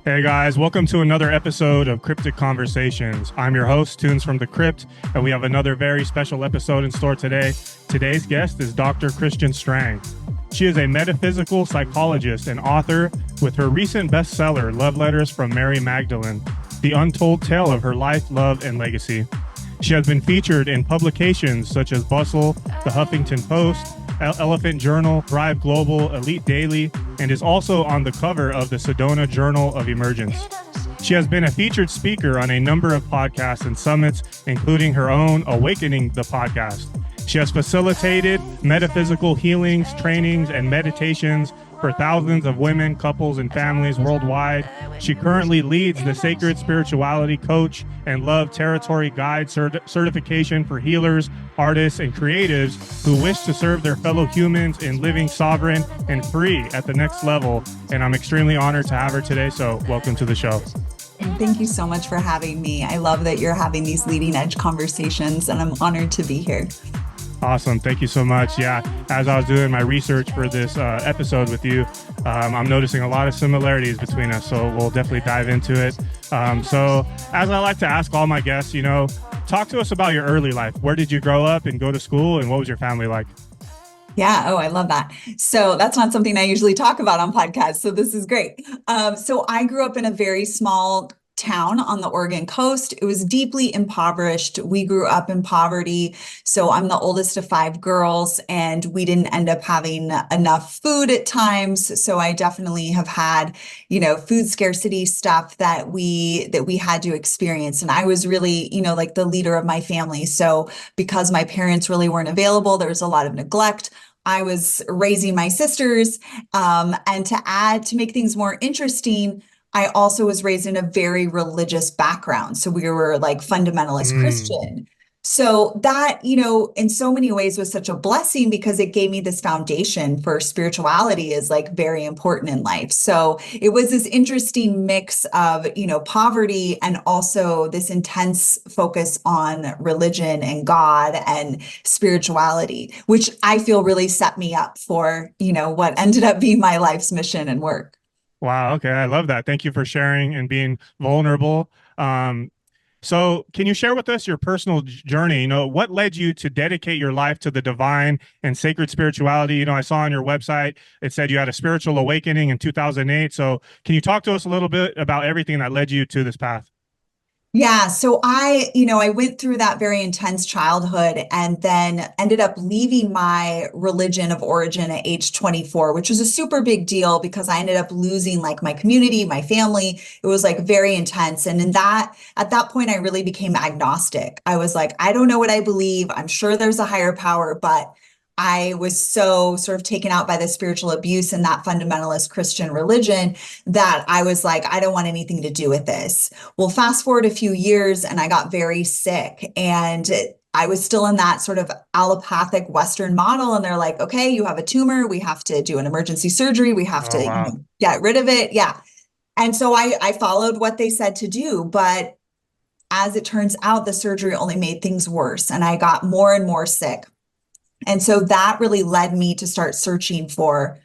Hey guys, welcome to another episode of Cryptic Conversations. I'm your host, Tunez from the Crypt, and we have another very special episode in store today. Today's guest is Dr. Kristian Strang. She is a metaphysical psychologist and author with her recent bestseller, Love Letters from Mary Magdalene, the untold tale of her life, love, and legacy. She has been featured in publications such as Bustle, The Huffington Post, Elephant Journal, Thrive Global, Elite Daily, and is also on the cover of the Sedona Journal of Emergence. She has been a featured speaker on a number of podcasts and summits, including her own Awakening the podcast. She has facilitated metaphysical healings, trainings, and meditations for thousands of women, couples, and families worldwide. She currently leads the Sacred Spirituality Coach and Love Territory Guide certification for healers, artists, and creatives who wish to serve their fellow humans in living sovereign and free at the next level. And I'm extremely honored to have her today, so welcome to the show. Thank you so much for having me. I love that you're having these leading edge conversations, and I'm honored to be here. Awesome. Thank you so much. Yeah, as I was doing my research for this episode with you, I'm noticing a lot of similarities between us, so we'll definitely dive into it. So as I like to ask all my guests, talk to us about your early life. Where did you grow up and go to school, and what was your family like? Yeah. Oh, I love that. So that's not something I usually talk about on podcasts. So this is great. So I grew up in a very small town on the Oregon coast. It was deeply impoverished. We grew up in poverty. So I'm the oldest of 5 girls, and we didn't end up having enough food at times. So I definitely have had, food scarcity stuff that we had to experience. And I was really, like the leader of my family. So because my parents really weren't available, there was a lot of neglect. I was raising my sisters. And to make things more interesting, I also was raised in a very religious background. So we were like fundamentalist Christian. So that, in so many ways was such a blessing because it gave me this foundation for spirituality is like very important in life. So it was this interesting mix of, poverty and also this intense focus on religion and God and spirituality, which I feel really set me up for, what ended up being my life's mission and work. Wow. Okay. I love that. Thank you for sharing and being vulnerable. So can you share with us your personal journey? What led you to dedicate your life to the divine and sacred spirituality? I saw on your website, it said you had a spiritual awakening in 2008. So can you talk to us a little bit about everything that led you to this path? Yeah. So I went through that very intense childhood and then ended up leaving my religion of origin at age 24, which was a super big deal because I ended up losing like my community, my family. It was like very intense. And at that point, I really became agnostic. I was like, I don't know what I believe. I'm sure there's a higher power, but I was so sort of taken out by the spiritual abuse in that fundamentalist Christian religion that I was like, I don't want anything to do with this. Well, fast forward a few years and I got very sick, and I was still in that sort of allopathic Western model. And they're like, okay, you have a tumor. We have to do an emergency surgery. We have to Wow. get rid of it. Yeah. And so I followed what they said to do. But as it turns out, the surgery only made things worse. And I got more and more sick. And so that really led me to start searching for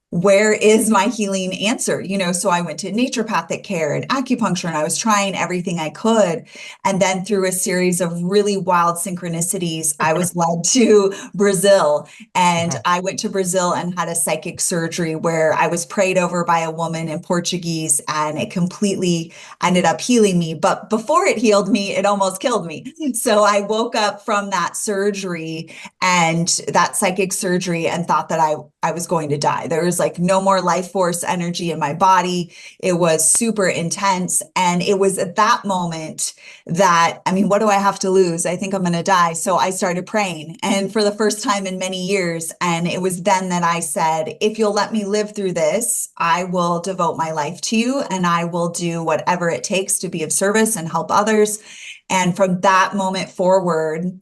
where is my healing answer? So I went to naturopathic care and acupuncture, and I was trying everything I could. And then through a series of really wild synchronicities, I was led to Brazil. And I went to Brazil and had a psychic surgery where I was prayed over by a woman in Portuguese, and it completely ended up healing me. But before it healed me, it almost killed me. So I woke up from that surgery and that psychic surgery and thought that I was going to die. There was like no more life force energy in my body. It was super intense. And it was at that moment that, what do I have to lose? I think I'm going to die. So I started praying, and for the first time in many years. And it was then that I said, if you'll let me live through this, I will devote my life to you, and I will do whatever it takes to be of service and help others. And from that moment forward,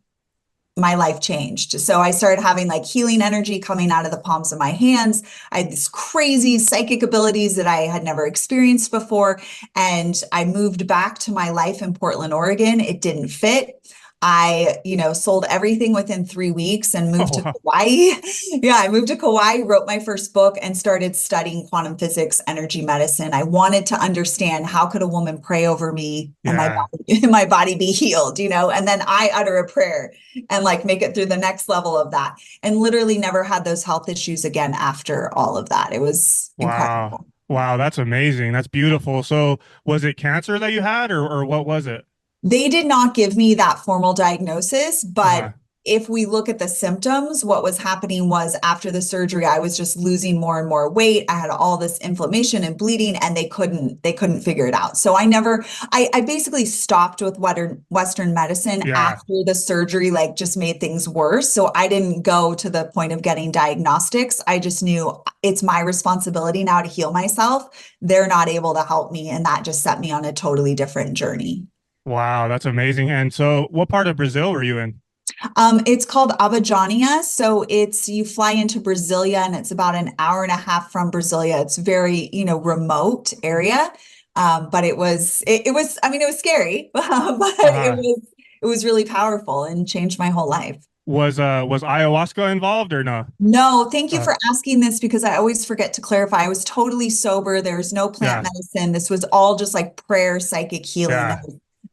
my life changed. So I started having like healing energy coming out of the palms of my hands. I had these crazy psychic abilities that I had never experienced before. And I moved back to my life in Portland, Oregon. It didn't fit. I, sold everything within 3 weeks and moved Oh, to wow. Kauai. Yeah, I moved to Kauai, wrote my first book, and started studying quantum physics, energy medicine. I wanted to understand, how could a woman pray over me and my Yeah. body, my body be healed, and then I utter a prayer and like make it through the next level of that. And literally never had those health issues again after all of that. It was Wow. incredible. Wow, that's amazing. That's beautiful. So was it cancer that you had or what was it? They did not give me that formal diagnosis, Uh-huh. but if we look at the symptoms, what was happening was, after the surgery, I was just losing more and more weight. I had all this inflammation and bleeding, and they couldn't figure it out. So I basically stopped with Western medicine Yeah. after the surgery, like just made things worse. So I didn't go to the point of getting diagnostics. I just knew it's my responsibility now to heal myself. They're not able to help me. And that just set me on a totally different journey. Wow, that's amazing. And so what part of Brazil were you in? It's called Abadiânia. So you fly into Brasilia, and it's about an hour and a half from Brasilia. It's very, remote area. But I mean, it was scary, but Uh-huh. it was really powerful and changed my whole life. Was ayahuasca involved or no? No, thank you Uh, for asking this, because I always forget to clarify. I was totally sober. There's no plant yeah. medicine. This was all just like prayer, psychic healing. There Yeah.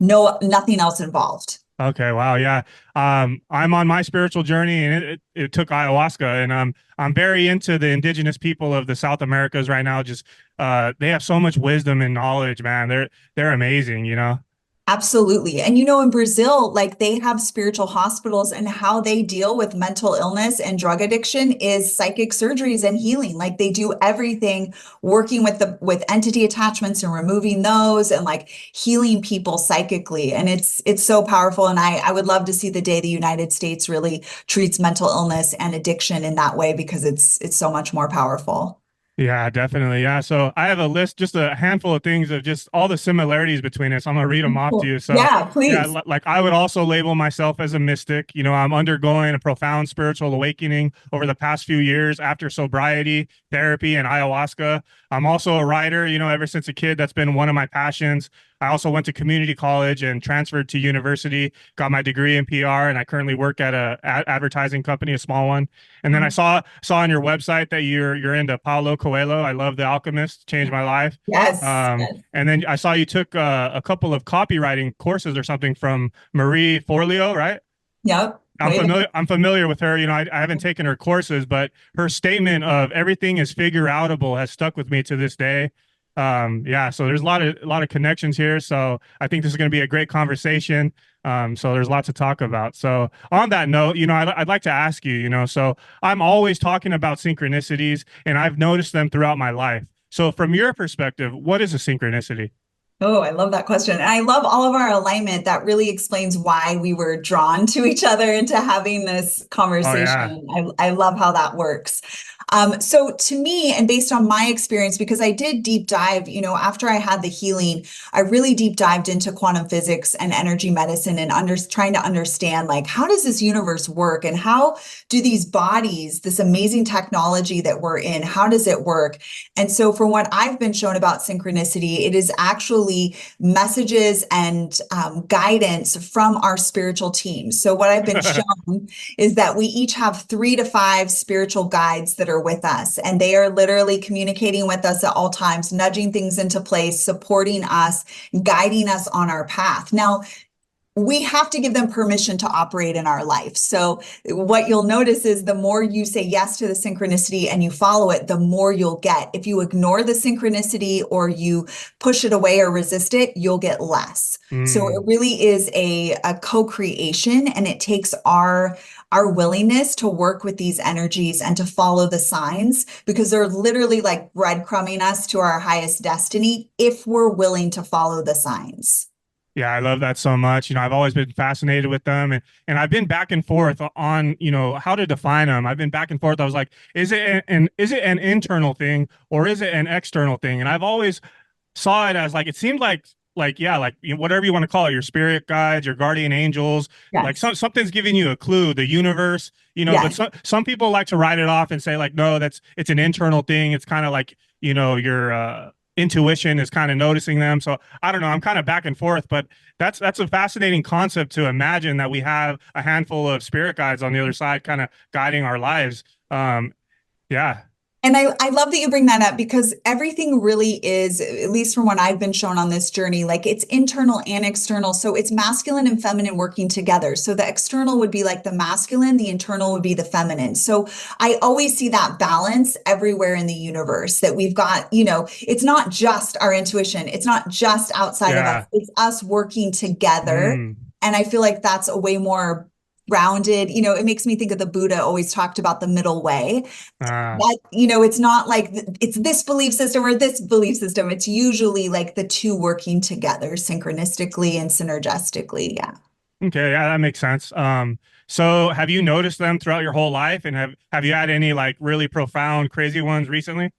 was nothing else involved. Okay, wow, yeah. I'm on my spiritual journey, and it took ayahuasca, and I'm very into the indigenous people of the South Americas right now. Just they have so much wisdom and knowledge, man. They're amazing, you know. Absolutely. And in Brazil, like, they have spiritual hospitals, and how they deal with mental illness and drug addiction is psychic surgeries and healing. Like, they do everything working with entity attachments and removing those, and like healing people psychically. And it's so powerful. And I would love to see the day the United States really treats mental illness and addiction in that way, because it's so much more powerful. Yeah, definitely. Yeah. So I have a list, just a handful of things of just all the similarities between us. I'm gonna read them off to Cool. you. So, Yeah, yeah, please. like I would also label myself as a mystic. You know, I'm undergoing a profound spiritual awakening over the past few years after sobriety, therapy, and ayahuasca. I'm also a writer. You know, ever since a kid, that's been one of my passions. I also went to community college and transferred to university, got my degree in PR, and I currently work at a advertising company, a small one. And then I saw on your website that you're into Paulo Coelho. I love The Alchemist, changed my life. Yes. And then I saw you took a couple of copywriting courses or something from Marie Forleo, right? Yep. I'm Way to familiar. I'm familiar with her. You know, I haven't taken her courses, but her statement of everything is figure outable has stuck with me to this day. Yeah, so there's a lot of connections here. So I think this is going to be a great conversation. So there's lots to talk about. So on that note, you know, I'd like to ask you, you know, so I'm always talking about synchronicities, and I've noticed them throughout my life. So from your perspective, what is a synchronicity? Oh, I love that question. And I love all of our alignment. That really explains why we were drawn to each other into having this Oh yeah. conversation. I love how that works. So to me, and based on my experience, because I did deep dive, after I had the healing, I really deep dived into quantum physics and energy medicine, and trying to understand, like, how does this universe work, and how do these bodies, this amazing technology that we're in, how does it work? And so from what I've been shown about synchronicity, it is actually messages and guidance from our spiritual teams. So what I've been shown is that we each have 3 to 5 spiritual guides that are with us, and they are literally communicating with us at all times, nudging things into place, supporting us, guiding us on our path. Now, we have to give them permission to operate in our life. So what you'll notice is, the more you say yes to the synchronicity and you follow it, the more you'll get. If you ignore the synchronicity, or you push it away or resist it, you'll get less. So it Mm. really is a co-creation, and it takes our willingness to work with these energies and to follow the signs, because they're literally like breadcrumbing us to our highest destiny if we're willing to follow the signs. Yeah, I love that so much. You know, I've always been fascinated with them, and I've been back and forth on, you know, how to define them. I've been back and forth. I was like, is it an internal thing or is it an external thing? And I've always saw it as like, it seemed like yeah, like, you know, whatever you want to call it, your spirit guides, your guardian angels, like Yes. something's giving you a clue, the universe, you know. But Yes. some people like to write it off and say like, no, it's an internal thing. It's kind of like, you know, your intuition is kind of noticing them. So I don't know, I'm kind of back and forth, but that's a fascinating concept to imagine that we have a handful of spirit guides on the other side kind of guiding our lives. Yeah. And I love that you bring that up because everything really is, at least from what I've been shown on this journey, like it's internal and external. So it's masculine and feminine working together. So the external would be like the masculine, the internal would be the feminine. So I always see that balance everywhere in the universe that we've got, it's not just our intuition. It's not just outside of us. Yeah. It's us working together. Mm. And I feel like that's a way more grounded, it makes me think of the Buddha always talked about the middle way. Uh, That, it's not like it's this belief system or this belief system. It's usually like the two working together synchronistically and synergistically. Yeah. okay, yeah, that makes sense. So have you noticed them throughout your whole life, and have you had any like really profound, crazy ones recently?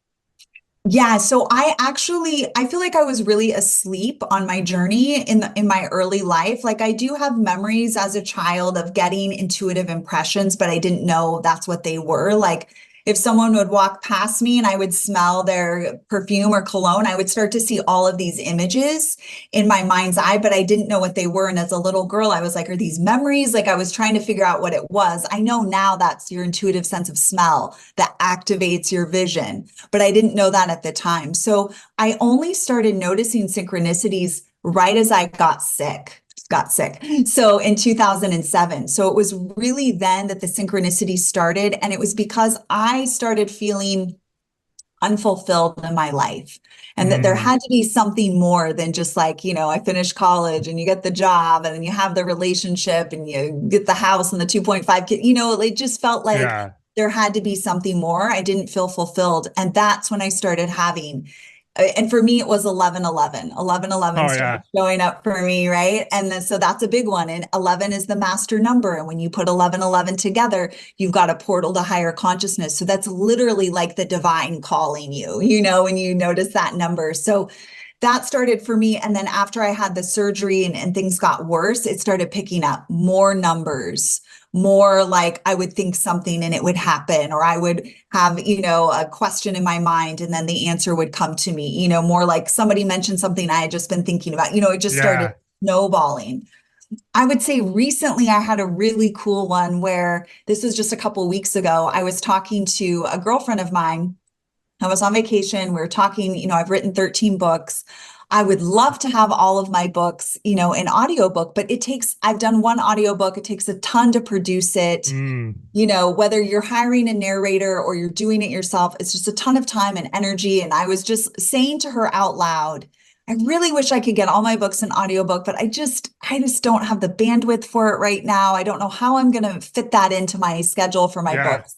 Yeah, so I feel like I was really asleep on my journey in my early life. Like I do have memories as a child of getting intuitive impressions, but I didn't know that's what they were. Like if someone would walk past me and I would smell their perfume or cologne, I would start to see all of these images in my mind's eye, but I didn't know what they were. And as a little girl, I was like, are these memories? Like I was trying to figure out what it was. I know now that's your intuitive sense of smell that activates your vision, but I didn't know that at the time. So I only started noticing synchronicities right as I got sick. So in 2007. So it was really then that the synchronicity started. And it was because I started feeling unfulfilled in my life and that there Mm, had to be something more than just like, I finished college and you get the job and then you have the relationship and you get the house and the 2.5 kid, it just felt like yeah. there had to be something more. I didn't feel fulfilled. And that's when I started having and for me, it was 1111. 1111 Oh started yeah. showing up for me, right? And then, so that's a big one. And 11 is the master number. And when you put 1111 together, you've got a portal to higher consciousness. So that's literally like the divine calling you, when you notice that number. So that started for me. And then after I had the surgery and things got worse, it started picking up more numbers, more like I would think something and it would happen, or I would have, a question in my mind and then the answer would come to me, more like somebody mentioned something I had just been thinking about, it just started Yeah. snowballing. I would say recently I had a really cool one where this was just a couple of weeks ago. I was talking to a girlfriend of mine. I was on vacation. We were talking, I've written 13 books. I would love to have all of my books, in audiobook, but I've done one audiobook. It takes a ton to produce it. Mm, Whether you're hiring a narrator or you're doing it yourself, it's just a ton of time and energy. And I was just saying to her out loud, I really wish I could get all my books in audiobook, but I just don't have the bandwidth for it right now. I don't know how I'm going to fit that into my schedule for my yeah. books.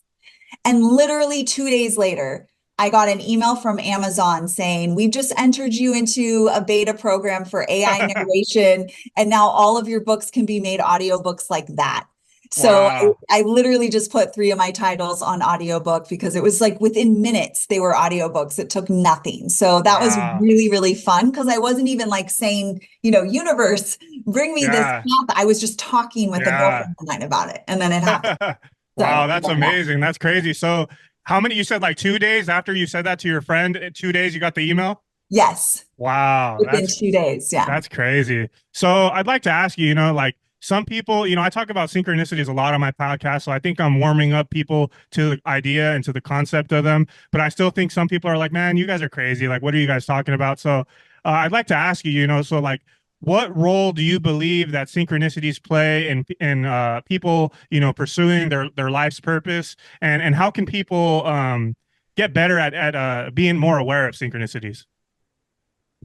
And literally 2 days later, I got an email from Amazon saying, we've just entered you into a beta program for AI narration, and now all of your books can be made audiobooks like that. So Wow. I literally just put 3 of my titles on audiobook because it was like within minutes, they were audiobooks. It took nothing. So that was Wow. really, really fun because I wasn't even like saying, universe, bring me this Yeah. path. I was just talking with a Yeah. girlfriend of mine about it. And then it happened. Wow, So I that's love that. amazing. That's crazy. So, how many, you said like 2 days after you said that to your friend, 2 days you got the email? Yes. Wow, Within 2 days. Yeah. that's crazy. So, I'd like to ask you, like some people, I talk about synchronicities a lot on my podcast, so I think I'm warming up people to the idea and to the concept of them, but I still think some people are like, "Man, you guys are crazy. Like, what are you guys talking about?" So, I'd like to ask you, so like what role do you believe that synchronicities play in people, pursuing their life's purpose, and how can people get better at being more aware of synchronicities?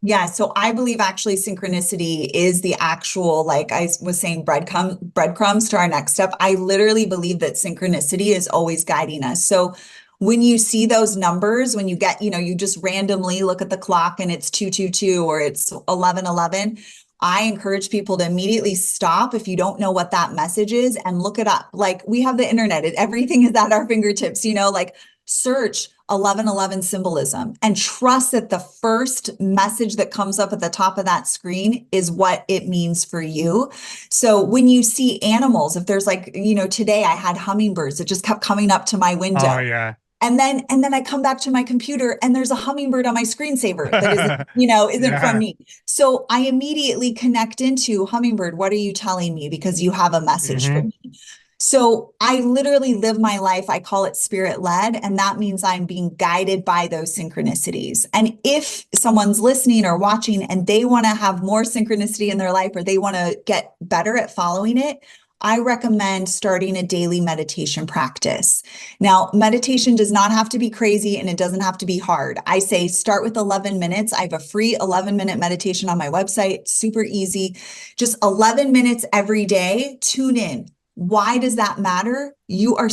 Yeah. So I believe actually synchronicity is the actual, like I was saying, breadcrumbs to our next step. I literally believe that synchronicity is always guiding us. So when you see those numbers, when you get, you just randomly look at the clock and it's 222 or it's 1111, I encourage people to immediately stop if you don't know what that message is and look it up. Like we have the internet, everything is at our fingertips, like search 1111 symbolism and trust that the first message that comes up at the top of that screen is what it means for you. So when you see animals, if there's like, today I had hummingbirds that just kept coming up to my Oh window. yeah. And then I come back to my computer and there's a hummingbird on my screensaver that isn't from me. So I immediately connect into hummingbird. What are you telling me? Because you have a message for me. So I literally live my life. I call it spirit led. And that means I'm being guided by those synchronicities. And if someone's listening or watching and they want to have more synchronicity in their life, or they want to get better at following it, I recommend starting a daily meditation practice. Now, meditation does not have to be crazy and it doesn't have to be hard. I say start with 11 minutes. I have a free 11-minute meditation on my website. Super easy. Just 11 minutes every day. Tune in. Why does that matter? You are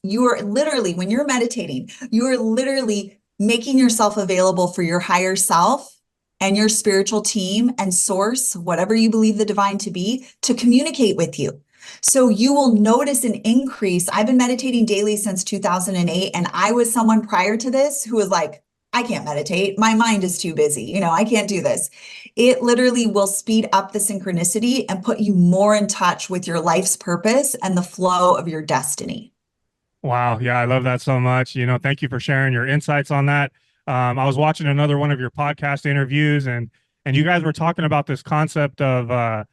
literally, when you're meditating, you are literally making yourself available for your higher self and your spiritual team and source, whatever you believe the divine to be, to communicate with you. So you will notice an increase. I've been meditating daily since 2008. And I was someone prior to this who was like, I can't meditate. My mind is too busy. I can't do this. It literally will speed up the synchronicity and put you more in touch with your life's purpose and the flow of your destiny. Wow. Yeah, I love that so much. Thank you for sharing your insights on that. I was watching another one of your podcast interviews, and you guys were talking about this concept of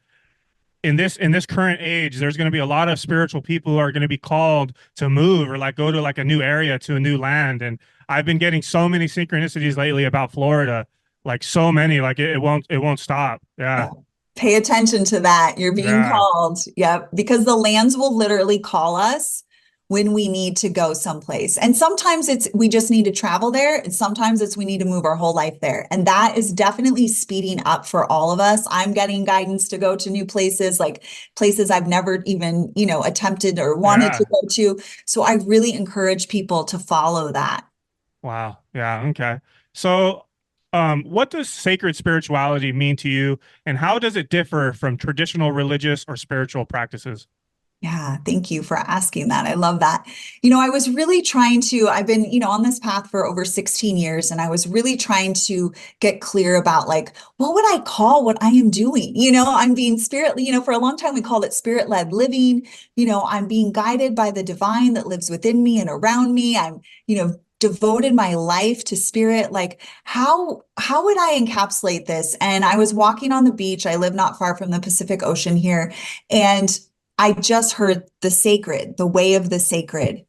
in this current age, there's going to be a lot of spiritual people who are going to be called to move or like go to like a new area, to a new land. And I've been getting so many synchronicities lately about Florida, like so many, like it won't stop. Yeah. Pay attention to that. You're being called. Yep. Because the lands will literally call us when we need to go someplace. And sometimes we just need to travel there. And sometimes we need to move our whole life there. And that is definitely speeding up for all of us. I'm getting guidance to go to new places, like places I've never even, attempted or wanted to go to. So I really encourage people to follow that. Wow. Yeah. Okay. So, what does sacred spirituality mean to you, and how does it differ from traditional religious or spiritual practices? Yeah, thank you for asking that. I love that. I was really I've been, on this path for over 16 years, and I was really trying to get clear about like, what would I call what I am doing? I'm being for a long time, we called it spirit-led living. I'm being guided by the divine that lives within me and around me. I'm, devoted my life to spirit. Like, how would I encapsulate this? And I was walking on the beach. I live not far from the Pacific Ocean here. And I just heard the way of the sacred.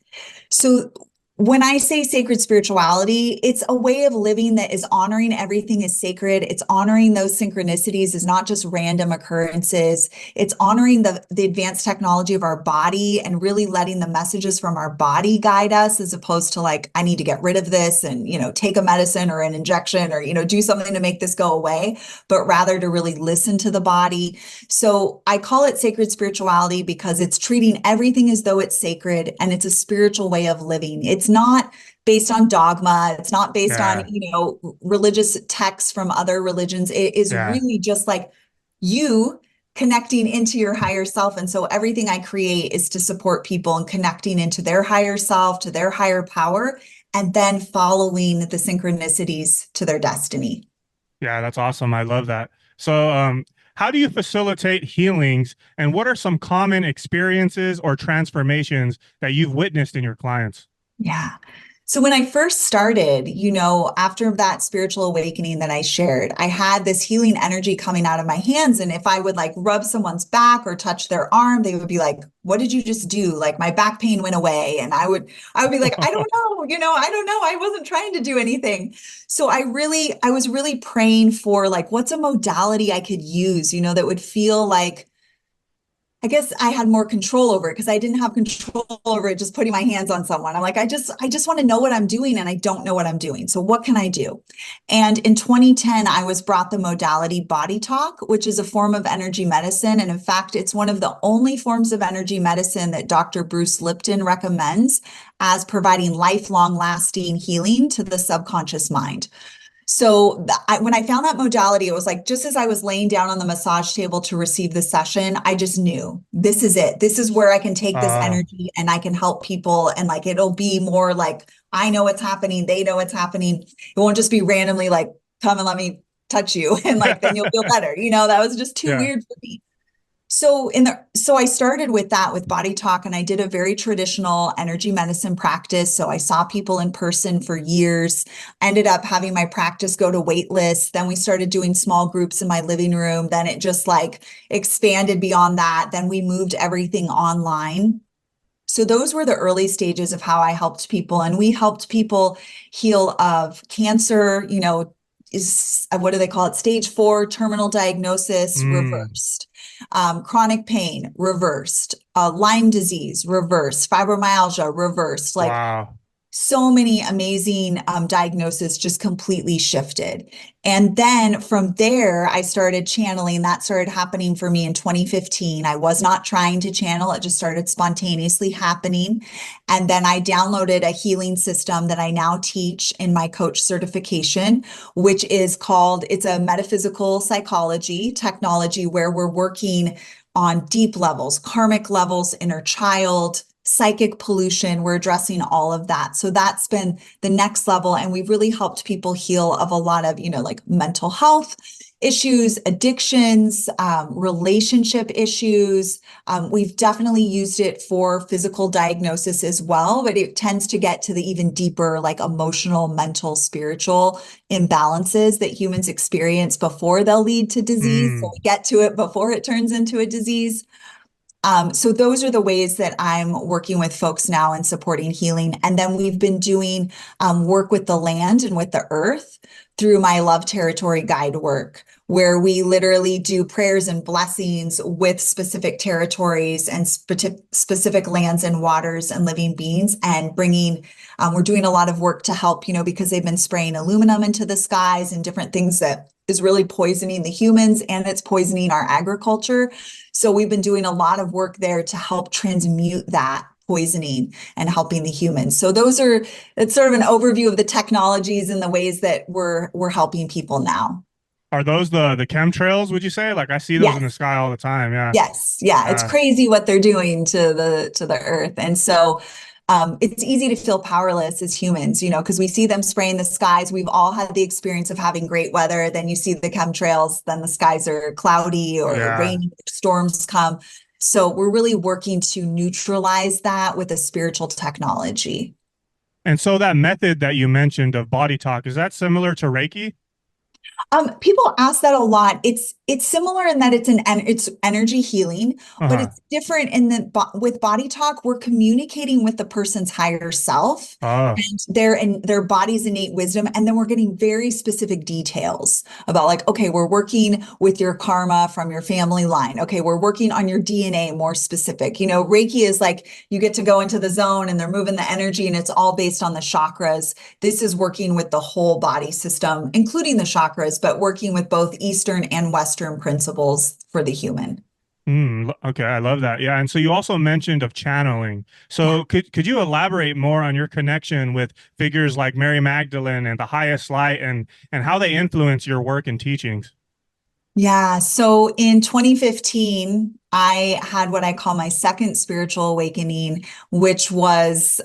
So when I say sacred spirituality, it's a way of living that is honoring everything as sacred. It's honoring those synchronicities as not just random occurrences. It's honoring the advanced technology of our body and really letting the messages from our body guide us, as opposed to like, I need to get rid of this and, take a medicine or an injection or, do something to make this go away, but rather to really listen to the body. So I call it sacred spirituality because it's treating everything as though it's sacred, and it's a spiritual way of living. It's not based on dogma. It's not based on, religious texts from other religions. It is really just like you connecting into your higher self. And so everything I create is to support people and connecting into their higher self, to their higher power, and then following the synchronicities to their destiny. Yeah, that's awesome. I love that. So, how do you facilitate healings, and what are some common experiences or transformations that you've witnessed in your clients? Yeah. So when I first started, after that spiritual awakening that I shared, I had this healing energy coming out of my hands. And if I would like rub someone's back or touch their arm, they would be like, what did you just do? Like my back pain went away. And I would be like, I don't know, I don't know. I wasn't trying to do anything. So I was really praying for like, what's a modality I could use, that would feel like, I guess I had more control over it, because I didn't have control over it just putting my hands on someone. I'm like, I just want to know what I'm doing, and I don't know what I'm doing. So what can I do? And in 2010, I was brought the modality Body Talk, which is a form of energy medicine. And in fact, it's one of the only forms of energy medicine that Dr. Bruce Lipton recommends as providing lifelong lasting healing to the subconscious mind. So when I found that modality, it was like, just as I was laying down on the massage table to receive the session, I just knew this is it. This is where I can take this energy and I can help people. And like, it'll be more like, I know what's happening. They know what's happening. It won't just be randomly like, come and let me touch you. And like, then you'll feel better. That was just too weird for me. So I started with that with Body Talk, and I did a very traditional energy medicine practice. So I saw people in person for years, ended up having my practice go to wait lists. Then we started doing small groups in my living room. Then it just like expanded beyond that. Then we moved everything online. So those were the early stages of how I helped people. And we helped people heal of cancer, is what do they call it? Stage 4 terminal diagnosis Mm, reversed, chronic pain reversed, Lyme disease reversed, fibromyalgia reversed, like wow. so many amazing diagnoses just completely shifted. And then from there, I started channeling. That started happening for me in 2015. I was not trying to channel, it just started spontaneously happening. And then I downloaded a healing system that I now teach in my coach certification, which is called, it's a metaphysical psychology technology where we're working on deep levels, karmic levels, inner child, psychic pollution. We're addressing all of that. So that's been the next level. And we've really helped people heal of a lot of, like mental health issues, addictions, relationship issues. We've definitely used it for physical diagnosis as well, but it tends to get to the even deeper, like emotional, mental, spiritual imbalances that humans experience before they'll lead to disease. So Mm. we get to it before it turns into a disease. So those are the ways that I'm working with folks now and supporting healing. And then we've been doing work with the land and with the earth through my Love Territory Guide work, where we literally do prayers and blessings with specific territories and specific lands and waters and living beings, and we're doing a lot of work to help, because they've been spraying aluminum into the skies and different things that is really poisoning the humans, and it's poisoning our agriculture. So we've been doing a lot of work there to help transmute that poisoning and helping the humans. So it's sort of an overview of the technologies and the ways that we're helping people now. Are those the chemtrails, would you say? Like I see those in the Yes. sky all the time. Yeah. Yes. Yeah. It's crazy what they're doing to the earth. And so it's easy to feel powerless as humans, because we see them spraying the skies. We've all had the experience of having great weather. Then you see the chemtrails, then the skies are cloudy or Yeah. rainy, storms come. So we're really working to neutralize that with a spiritual technology. And so that method that you mentioned of body talk, is that similar to Reiki? People ask that a lot. It's similar in that it's energy healing, but Uh-huh. it's different in that with Body Talk, we're communicating with the person's higher self Oh, and their body's innate wisdom, and then we're getting very specific details about like, okay, we're working with your karma from your family line. Okay, we're working on your DNA more specific. Reiki is like you get to go into the zone and they're moving the energy, and it's all based on the chakras. This is working with the whole body system, including the chakras, but working with both Eastern and Western principles for the human. okay. I love that. Yeah. And so you also mentioned of channeling. Yeah. So could you elaborate more on your connection with figures like Mary Magdalene and the highest light and how they influence your work and teachings? Yeah. So in 2015, I had what I call my second spiritual awakening, which was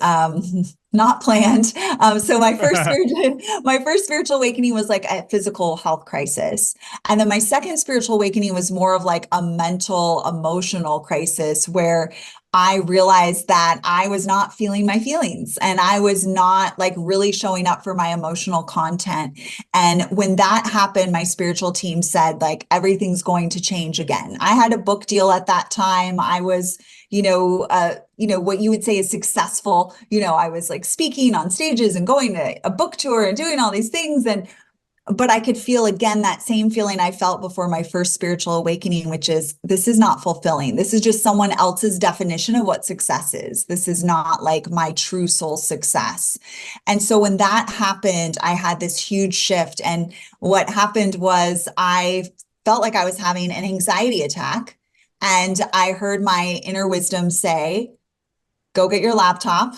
not planned. So my first spiritual awakening was like a physical health crisis. And then my second spiritual awakening was more of like a mental, emotional crisis where I realized that I was not feeling my feelings and I was not like really showing up for my emotional content. And when that happened, my spiritual team said, like, everything's going to change again. I had a book deal at that time. I was, what you would say is successful. I was like speaking on stages and going to a book tour and doing all these things. But I could feel again that same feeling I felt before my first spiritual awakening, which is this is not fulfilling. This is just someone else's definition of what success is. This is not like my true soul success. And so when that happened, I had this huge shift. And what happened was I felt like I was having an anxiety attack. And I heard my inner wisdom say, go get your laptop.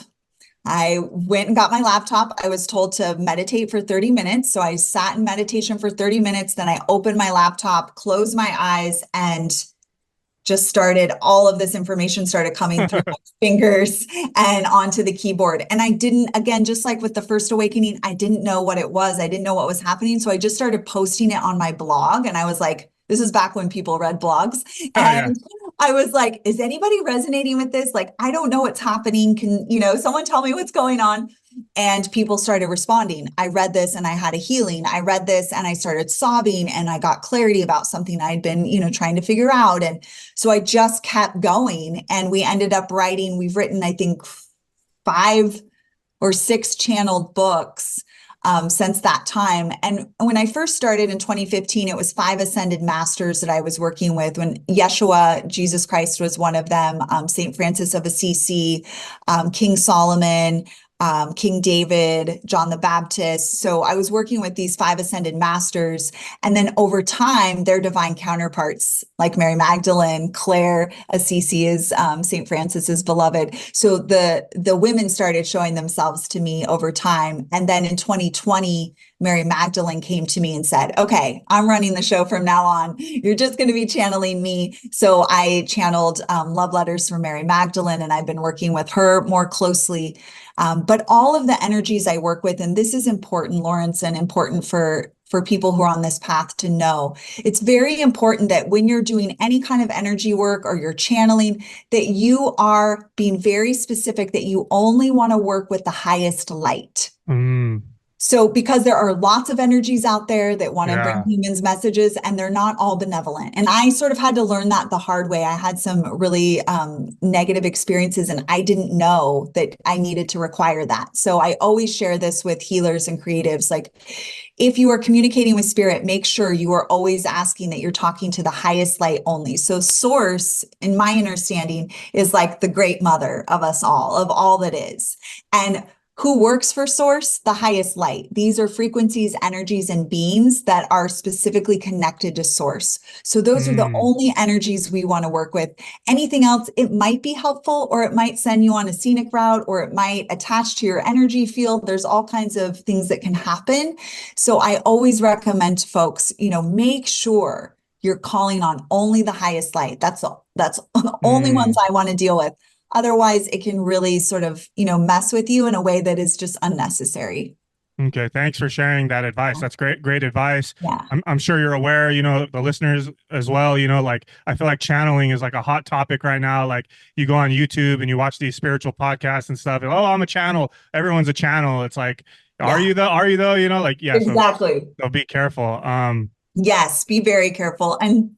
I went and got my laptop. I was told to meditate for 30 minutes. So I sat in meditation for 30 minutes. Then I opened my laptop, closed my eyes, and just started, all of this information started coming through my fingers and onto the keyboard. And I didn't, again, just like with the first awakening, I didn't know what it was. I didn't know what was happening. So I just started posting it on my blog. And I was like, This is back when people read blogs. Oh, yeah. And I was like, is anybody resonating with this? Like, I don't know what's happening. Can, someone tell me what's going on? And people started responding. I read this and I had a healing. I read this and I started sobbing and I got clarity about something I'd been, trying to figure out. And so I just kept going, and we ended up we've written, I think, 5 or 6 channeled books since that time. And when I first started in 2015, it was 5 ascended masters that I was working with. When Yeshua, Jesus Christ, was one of them, St. Francis of Assisi, King Solomon, King David, John the Baptist. So I was working with these 5 ascended masters. And then over time, their divine counterparts, like Mary Magdalene, Claire, Assisi is St. Francis's beloved. So the women started showing themselves to me over time. And then in 2020, Mary Magdalene came to me and said, okay, I'm running the show from now on. You're just going to be channeling me. So I channeled love letters from Mary Magdalene, and I've been working with her more closely. But all of the energies I work with, and this is important, Lawrence, and important for people who are on this path to know, it's very important that when you're doing any kind of energy work or you're channeling, that you are being very specific, that you only want to work with the highest light. So because there are lots of energies out there that want to bring humans messages, and they're not all benevolent. And I sort of had to learn that the hard way. I had some really negative experiences, and I didn't know that I needed to require that. So I always share this with healers and creatives. Like, if you are communicating with spirit, make sure you are always asking that you're talking to the highest light only. So source, in my understanding, is like the great mother of us all, of all that is. And who works for source? The highest light. These are frequencies, energies, and beings that are specifically connected to source. So those are the only energies we want to work with. Anything else, it might be helpful, or it might send you on a scenic route, or it might attach to your energy field. There's all kinds of things that can happen. So I always recommend to folks, make sure you're calling on only the highest light. That's the only ones I want to deal with. Otherwise, it can really sort of, mess with you in a way that is just unnecessary. Okay, thanks for sharing that advice. That's great advice. Yeah. I'm sure you're aware, the listeners as well, like, I feel like channeling is like a hot topic right now. Like, you go on YouTube and you watch these spiritual podcasts and stuff. And, oh, I'm a channel. Everyone's a channel. It's like, are you though? Are you though? Like, yeah. Exactly. So be careful. Yes, be very careful. And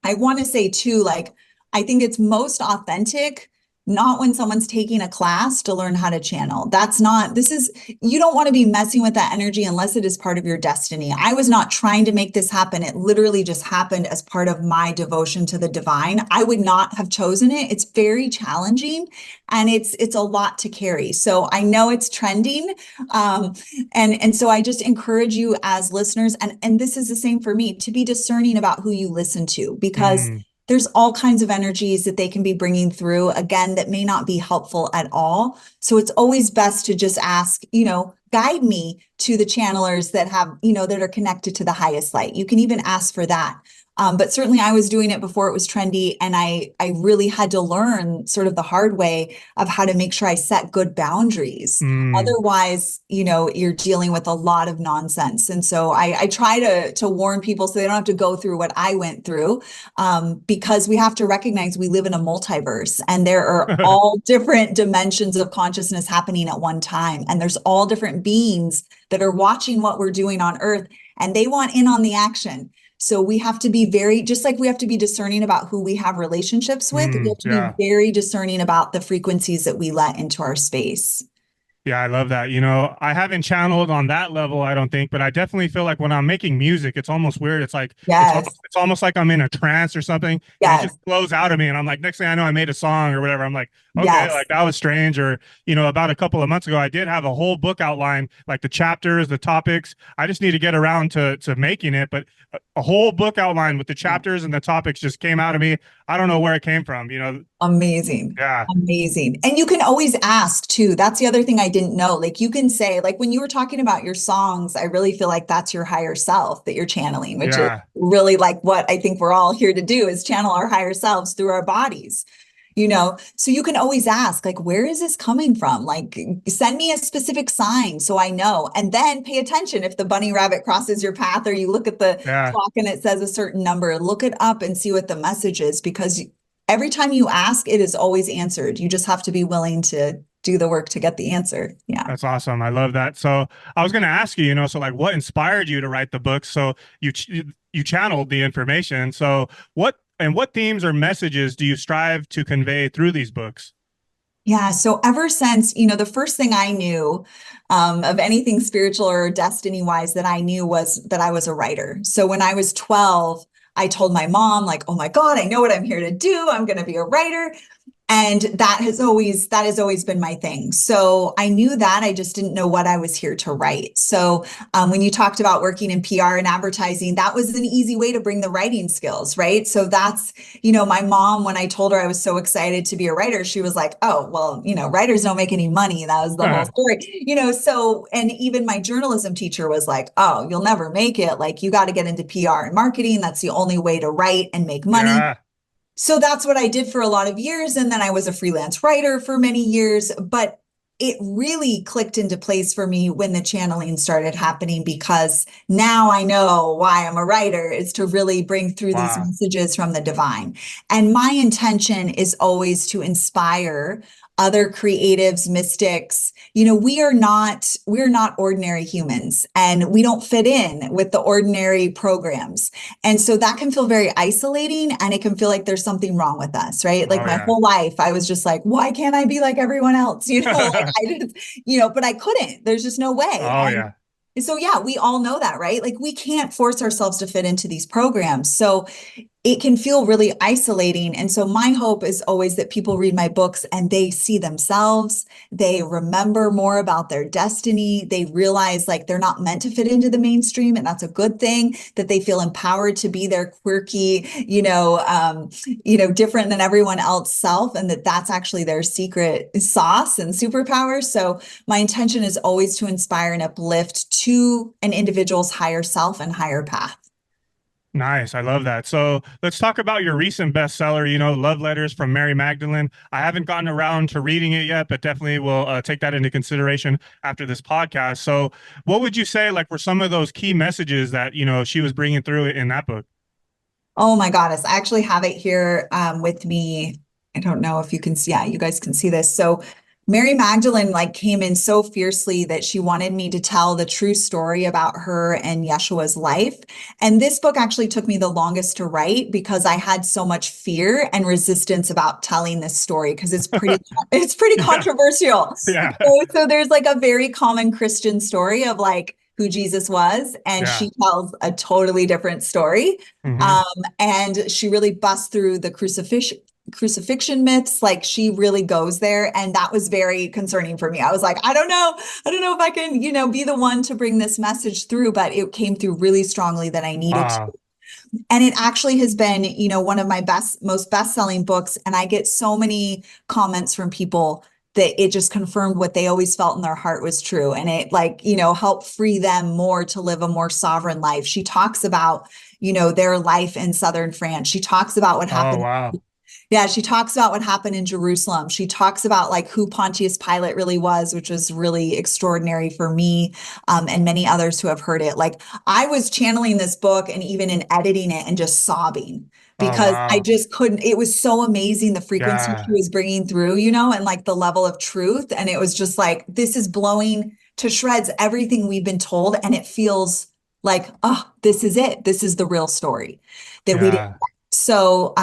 I want to say too, like, I think it's most authentic not when someone's taking a class to learn how to channel. You don't want to be messing with that energy unless it is part of your destiny. I was not trying to make this happen. It literally just happened as part of my devotion to the divine. I would not have chosen it. It's very challenging, and it's a lot to carry. So I know it's trending. And so I just encourage you as listeners, and this is the same for me, to be discerning about who you listen to, because there's all kinds of energies that they can be bringing through, again, that may not be helpful at all. So it's always best to just ask, guide me to the channelers that have, that are connected to the highest light. You can even ask for that. But certainly I was doing it before it was trendy, and I really had to learn sort of the hard way of how to make sure I set good boundaries. Otherwise, you're dealing with a lot of nonsense. And so I try to warn people so they don't have to go through what I went through, because we have to recognize we live in a multiverse, and there are all different dimensions of consciousness happening at one time. And there's all different beings that are watching what we're doing on Earth, and they want in on the action. So we have to be just like we have to be discerning about who we have relationships with, we have to be very discerning about the frequencies that we let into our space. Yeah, I love that. I haven't channeled on that level, I don't think, but I definitely feel like when I'm making music, it's almost weird. It's like, it's almost like I'm in a trance or something. And it just flows out of me. And I'm like, next thing I know, I made a song or whatever. I'm like, okay, like that was strange. Or, about a couple of months ago, I did have a whole book outline, like the chapters, the topics. I just need to get around to making it. But a whole book outline with the chapters and the topics just came out of me. I don't know where it came from, Amazing. Yeah. Amazing. And you can always ask too. That's the other thing I didn't know. Like, you can say, like, when you were talking about your songs, I really feel like that's your higher self that you're channeling, which is really like what I think we're all here to do, is channel our higher selves through our bodies. So you can always ask, like, where is this coming from? Like, send me a specific sign so I know. And then pay attention if the bunny rabbit crosses your path or you look at the Yeah, clock and it says a certain number, look it up and see what the message is, because every time you ask, it is always answered. You just have to be willing to do the work to get the answer. Yeah. that's awesome. I love that. So I was going to ask you, so like what inspired you to write the book? So you channeled the information. So what themes or messages do you strive to convey through these books? Yeah. So ever since, the first thing I knew of anything spiritual or destiny wise that I knew was that I was a writer. So when I was 12, I told my mom, like, oh my God, I know what I'm here to do. I'm going to be a writer. And that has always been my thing. So I knew that, I just didn't know what I was here to write. So when you talked about working in PR and advertising, that was an easy way to bring the writing skills, right? So that's, my mom, when I told her I was so excited to be a writer, she was like, oh, well, writers don't make any money. That was the whole story, so, and even my journalism teacher was like, oh, you'll never make it. Like, you got to get into PR and marketing. That's the only way to write and make money. Yeah. So that's what I did for a lot of years. And then I was a freelance writer for many years, but it really clicked into place for me when the channeling started happening, because now I know why I'm a writer, is to really bring through these Wow. messages from the divine. And my intention is always to inspire other creatives, mystics. We're not ordinary humans, and we don't fit in with the ordinary programs. And so that can feel very isolating, and it can feel like there's something wrong with us, right? Like Oh my yeah. whole life, I was just like, why can't I be like everyone else? Like I just, but I couldn't. There's just no way. Oh And yeah. so, yeah, we all know that, right? Like, we can't force ourselves to fit into these programs. So it can feel really isolating. And so my hope is always that people read my books and they see themselves, they remember more about their destiny, they realize like they're not meant to fit into the mainstream, and that's a good thing, that they feel empowered to be their quirky, different than everyone else self, and that's actually their secret sauce and superpower. So my intention is always to inspire and uplift to an individual's higher self and higher path. Nice. I love that. So let's talk about your recent bestseller, Love Letters from Mary Magdalene. I haven't gotten around to reading it yet, but definitely will take that into consideration after this podcast. So what would you say, like, were some of those key messages that, she was bringing through in that book? Oh my goddess. I actually have it here with me. I don't know if you can see. Yeah, you guys can see this. So Mary Magdalene like came in so fiercely that she wanted me to tell the true story about her and Yeshua's life. And this book actually took me the longest to write, because I had so much fear and resistance about telling this story, because it's pretty Yeah. controversial. Yeah. So there's like a very common Christian story of like who Jesus was, and Yeah. she tells a totally different story. Hmm. Um, and she really busts through the crucifixion myths. Like, she really goes there. And that was very concerning for me. I was like, I don't know if I can, be the one to bring this message through, but it came through really strongly that I needed to. Wow. And it actually has been, one of my most best-selling books. And I get so many comments from people that it just confirmed what they always felt in their heart was true. And it like, helped free them more to live a more sovereign life. She talks about, their life in southern France. She talks about what Oh, happened. wow. Yeah, she talks about what happened in Jerusalem. She talks about like who Pontius Pilate really was, which was really extraordinary for me, and many others who have heard it. Like, I was channeling this book and even in editing it and just sobbing, Oh, because I wow. just couldn't. It was so amazing, the frequency she Yeah. was bringing through, and like the level of truth. And it was just like, this is blowing to shreds everything we've been told. And it feels like, oh, this is it. This is the real story that we didn't. Yeah. So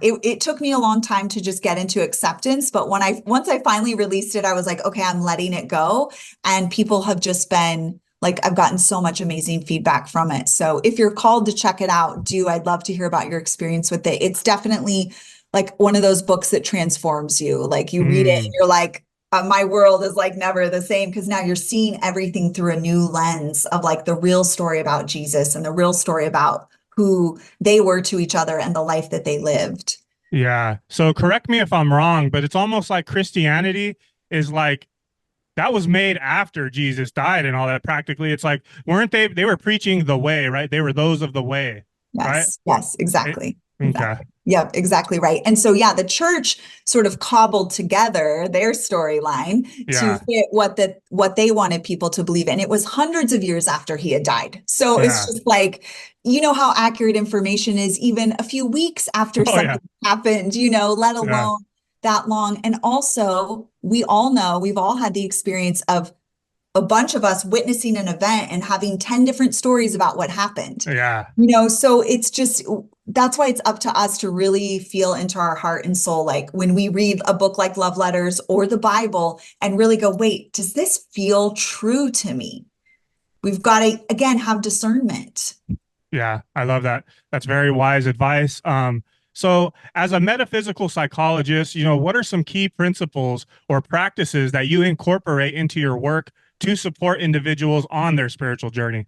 it took me a long time to just get into acceptance. But once I finally released it, I was like, okay, I'm letting it go. And people have just been like, I've gotten so much amazing feedback from it. So if you're called to check it out, I'd love to hear about your experience with it. It's definitely like one of those books that transforms you. Like, you read it and Mm. you're like, my world is like never the same, because now you're seeing everything through a new lens of like the real story about Jesus and the real story about who they were to each other and the life that they lived. Yeah. So correct me if I'm wrong, but it's almost like Christianity is like that was made after Jesus died and all that practically. It's like, weren't they were preaching the way, right? They were those of the way, right? Yes, yes, It, exactly. Okay. Yep, exactly right. And so, yeah, the church sort of cobbled together their storyline to Yeah. fit what they wanted people to believe. And it was hundreds of years after he had died. So it's Yeah. just like, you know how accurate information is even a few weeks after Oh yeah. something happened, let Yeah. alone that long. And also, we all know we've all had the experience of a bunch of us witnessing an event and having 10 different stories about what happened. Yeah. So it's just that's why it's up to us to really feel into our heart and soul. Like when we read a book like Love Letters or the Bible and really go, wait, does this feel true to me? We've got to, again, have discernment. Yeah, I love that. That's very wise advice. So as a metaphysical psychologist, what are some key principles or practices that you incorporate into your work to support individuals on their spiritual journey?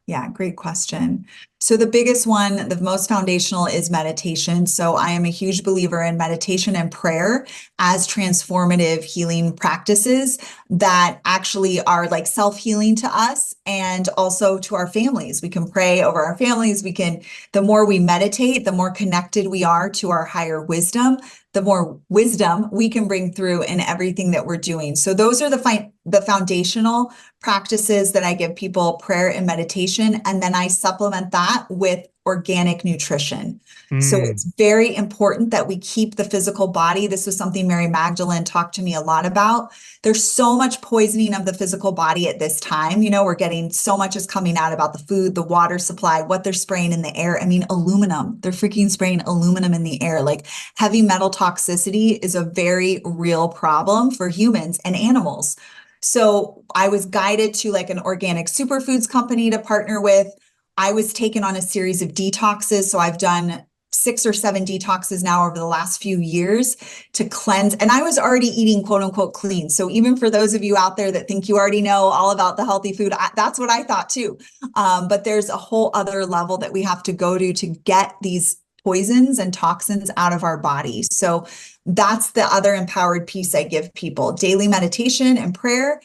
Yeah, great question. So the biggest one, the most foundational is meditation. So I am a huge believer in meditation and prayer as transformative healing practices that actually are like self-healing to us and also to our families. We can pray over our families. The more we meditate, the more connected we are to our higher wisdom, the more wisdom we can bring through in everything that we're doing. So those are the foundational practices that I give people, prayer and meditation. And then I supplement that with organic nutrition. So Mm, it's very important that we keep the physical body. This was something Mary Magdalene talked to me a lot about. There's so much poisoning of the physical body at this time. We're getting so much is coming out about the food, the water supply, what they're spraying in the air. I mean, aluminum, they're freaking spraying aluminum in the air. Like heavy metal toxicity is a very real problem for humans and animals. So I was guided to like an organic superfoods company to partner with. I was taken on a series of detoxes. So I've done 6 or 7 detoxes now over the last few years to cleanse. And I was already eating quote unquote clean. So even for those of you out there that think you already know all about the healthy food, that's what I thought too. But there's a whole other level that we have to go to get these poisons and toxins out of our body. So that's the other empowered piece I give people: daily meditation and prayer,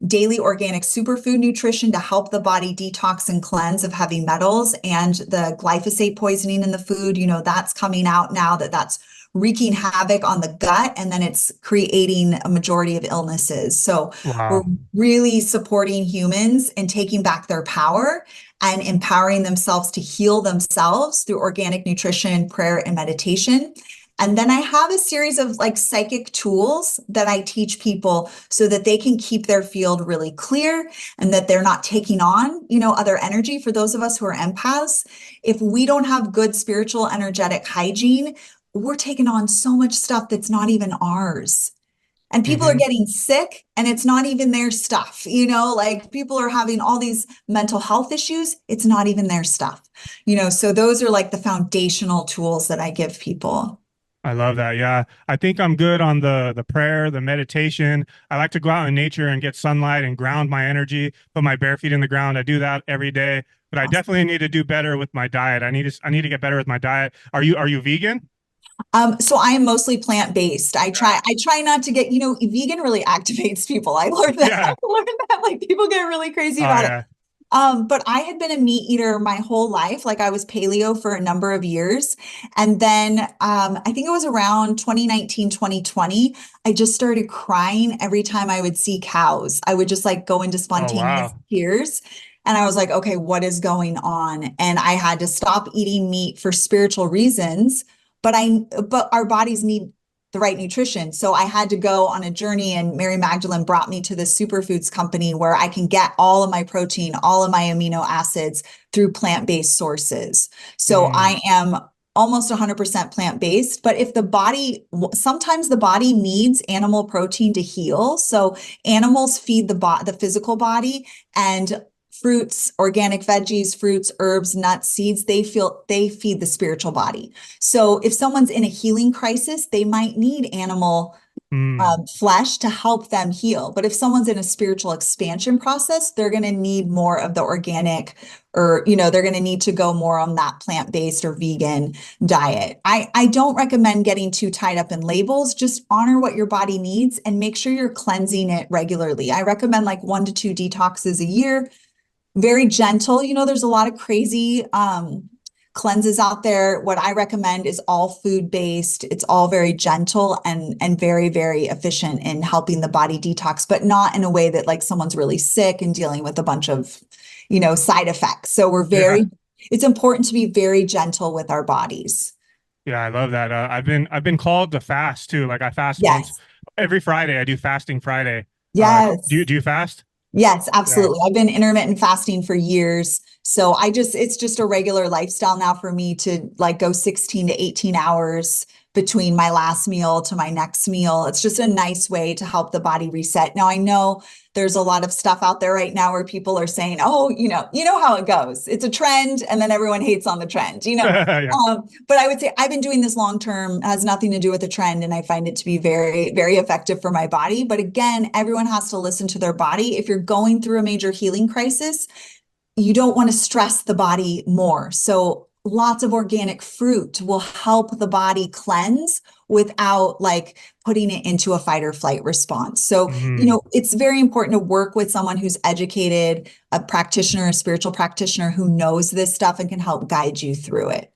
daily organic superfood nutrition to help the body detox and cleanse of heavy metals, and the glyphosate poisoning in the food. That's coming out now that's wreaking havoc on the gut, and then it's creating a majority of illnesses. So we're wow. really supporting humans and taking back their power and empowering themselves to heal themselves through organic nutrition, prayer, and meditation. And then I have a series of like psychic tools that I teach people so that they can keep their field really clear and that they're not taking on, other energy. For those of us who are empaths, if we don't have good spiritual energetic hygiene, we're taking on so much stuff that's not even ours. And people are Hmm. getting sick and it's not even their stuff, like people are having all these mental health issues. It's not even their stuff, so those are like the foundational tools that I give people. I love that. Yeah. I think I'm good on the prayer, the meditation. I like to go out in nature and get sunlight and ground my energy, put my bare feet in the ground. I do that every day, but I definitely need to do better with my diet. I need to get better with my diet. Are you vegan? So I am mostly plant-based. I try not to get, vegan really activates people. I learned that. Yeah. I learned that like people get really crazy Oh about it. yeah. But I had been a meat eater my whole life. Like I was paleo for a number of years. And then I think it was around 2019, 2020, I just started crying every time I would see cows. I would just like go into Oh spontaneous wow. tears. And I was like, okay, what is going on? And I had to stop eating meat for spiritual reasons. But our bodies need the right nutrition. So I had to go on a journey, and Mary Magdalene brought me to this superfoods company where I can get all of my protein, all of my amino acids through plant-based sources. So Mm, I am almost 100% plant-based, but sometimes the body needs animal protein to heal. So animals feed the physical body, and fruits, organic veggies, fruits, herbs, nuts, seeds, they feed the spiritual body. So if someone's in a healing crisis, they might need animal mm. flesh to help them heal. But if someone's in a spiritual expansion process, they're going to need more of the organic, or, they're going to need to go more on that plant-based or vegan diet. I don't recommend getting too tied up in labels. Just honor what your body needs and make sure you're cleansing it regularly. I recommend like 1 to 2 detoxes a year, very gentle. There's a lot of crazy cleanses out there. What I recommend is all food-based. It's all very gentle and very, very efficient in helping the body detox, but not in a way that like someone's really sick and dealing with a bunch of, side effects. So Yeah. it's important to be very gentle with our bodies. Yeah, I love that. I've been called to fast too. Like I fast once Yes. every Friday. I do fasting Friday. Do Yes. you fast? Yes, Yeah. absolutely. I've been intermittent fasting for years. So it's just a regular lifestyle now for me to like go 16 to 18 hours between my last meal to my next meal. It's just a nice way to help the body reset. Now I know there's a lot of stuff out there right now where people are saying, oh, you know how it goes. It's a trend and then everyone hates on the trend. Yeah. But I would say I've been doing this long term, has nothing to do with the trend, and I find it to be very, very effective for my body. But again, everyone has to listen to their body. If you're going through a major healing crisis, you don't want to stress the body more. So lots of organic fruit will help the body cleanse without like putting it into a fight or flight response. So, Mhm. it's very important to work with someone who's educated, a practitioner, a spiritual practitioner who knows this stuff and can help guide you through it.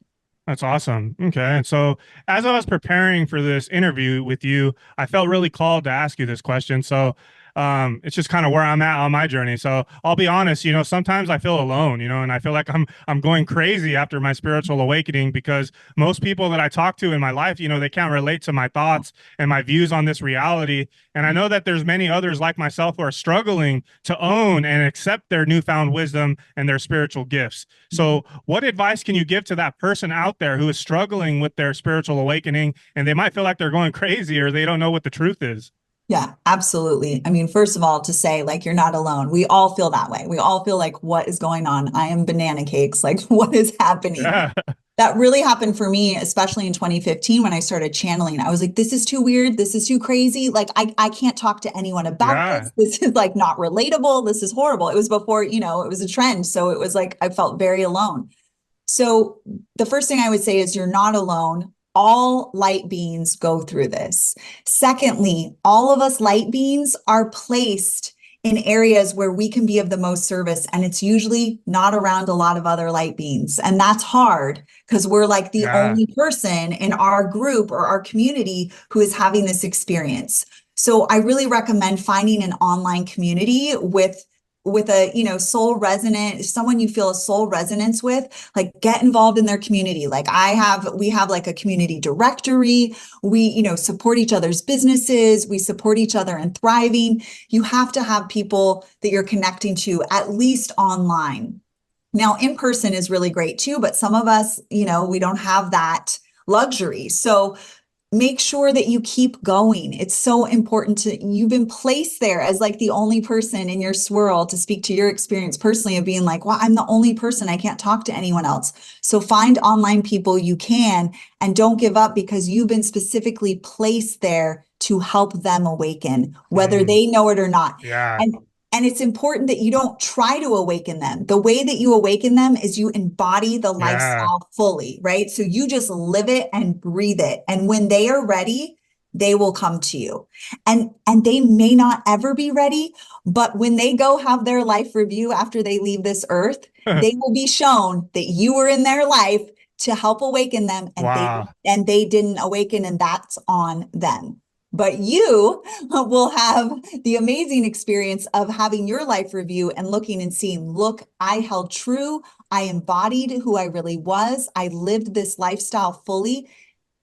That's awesome. Okay. And so, as I was preparing for this interview with you, I felt really called to ask you this question. So, it's just kind of where I'm at on my journey. So, I'll be honest, sometimes I feel alone, and I feel like I'm going crazy after my spiritual awakening because most people that I talk to in my life, they can't relate to my thoughts and my views on this reality. And I know that there's many others like myself who are struggling to own and accept their newfound wisdom and their spiritual gifts. So, what advice can you give to that person out there who is struggling with their spiritual awakening and they might feel like they're going crazy or they don't know what the truth is? Yeah, absolutely. I mean, first of all, to say like you're not alone. We all feel that way. We all feel like what is going on? I am banana cakes. Like what is happening? Yeah. That really happened for me, especially in 2015 when I started channeling. I was like, this is too weird. This is too crazy. Like I can't talk to anyone about Yeah. this. This is like not relatable. This is horrible. It was before, it was a trend. So it was like I felt very alone. So the first thing I would say is you're not alone. All light beings go through this. Secondly, all of us light beings are placed in areas where we can be of the most service, and it's usually not around a lot of other light beings. And that's hard because we're like the Yeah. only person in our group or our community who is having this experience. So I really recommend finding an online community with a soul resonant, someone you feel a soul resonance with, like get involved in their community. Like we have like a community directory. We support each other's businesses, we support each other in thriving. You have to have people that you're connecting to at least online. Now in person is really great too, but some of us, we don't have that luxury. So make sure that you keep going. It's so important you've been placed there as like the only person in your swirl to speak to your experience personally of being like, well, I'm the only person. I can't talk to anyone else. So find online people you can and don't give up because you've been specifically placed there to help them awaken, whether Mm, they know it or not. yeah. And it's important that you don't try to awaken them. The way that you awaken them is you embody the Yeah. lifestyle fully, right? So you just live it and breathe it. And when they are ready, they will come to you. And they may not ever be ready, but when they go have their life review after they leave this earth, they will be shown that you were in their life to help awaken them Wow. and they didn't awaken, and that's on them. But you will have the amazing experience of having your life review and looking and seeing, look, I held true. I embodied who I really was. I lived this lifestyle fully.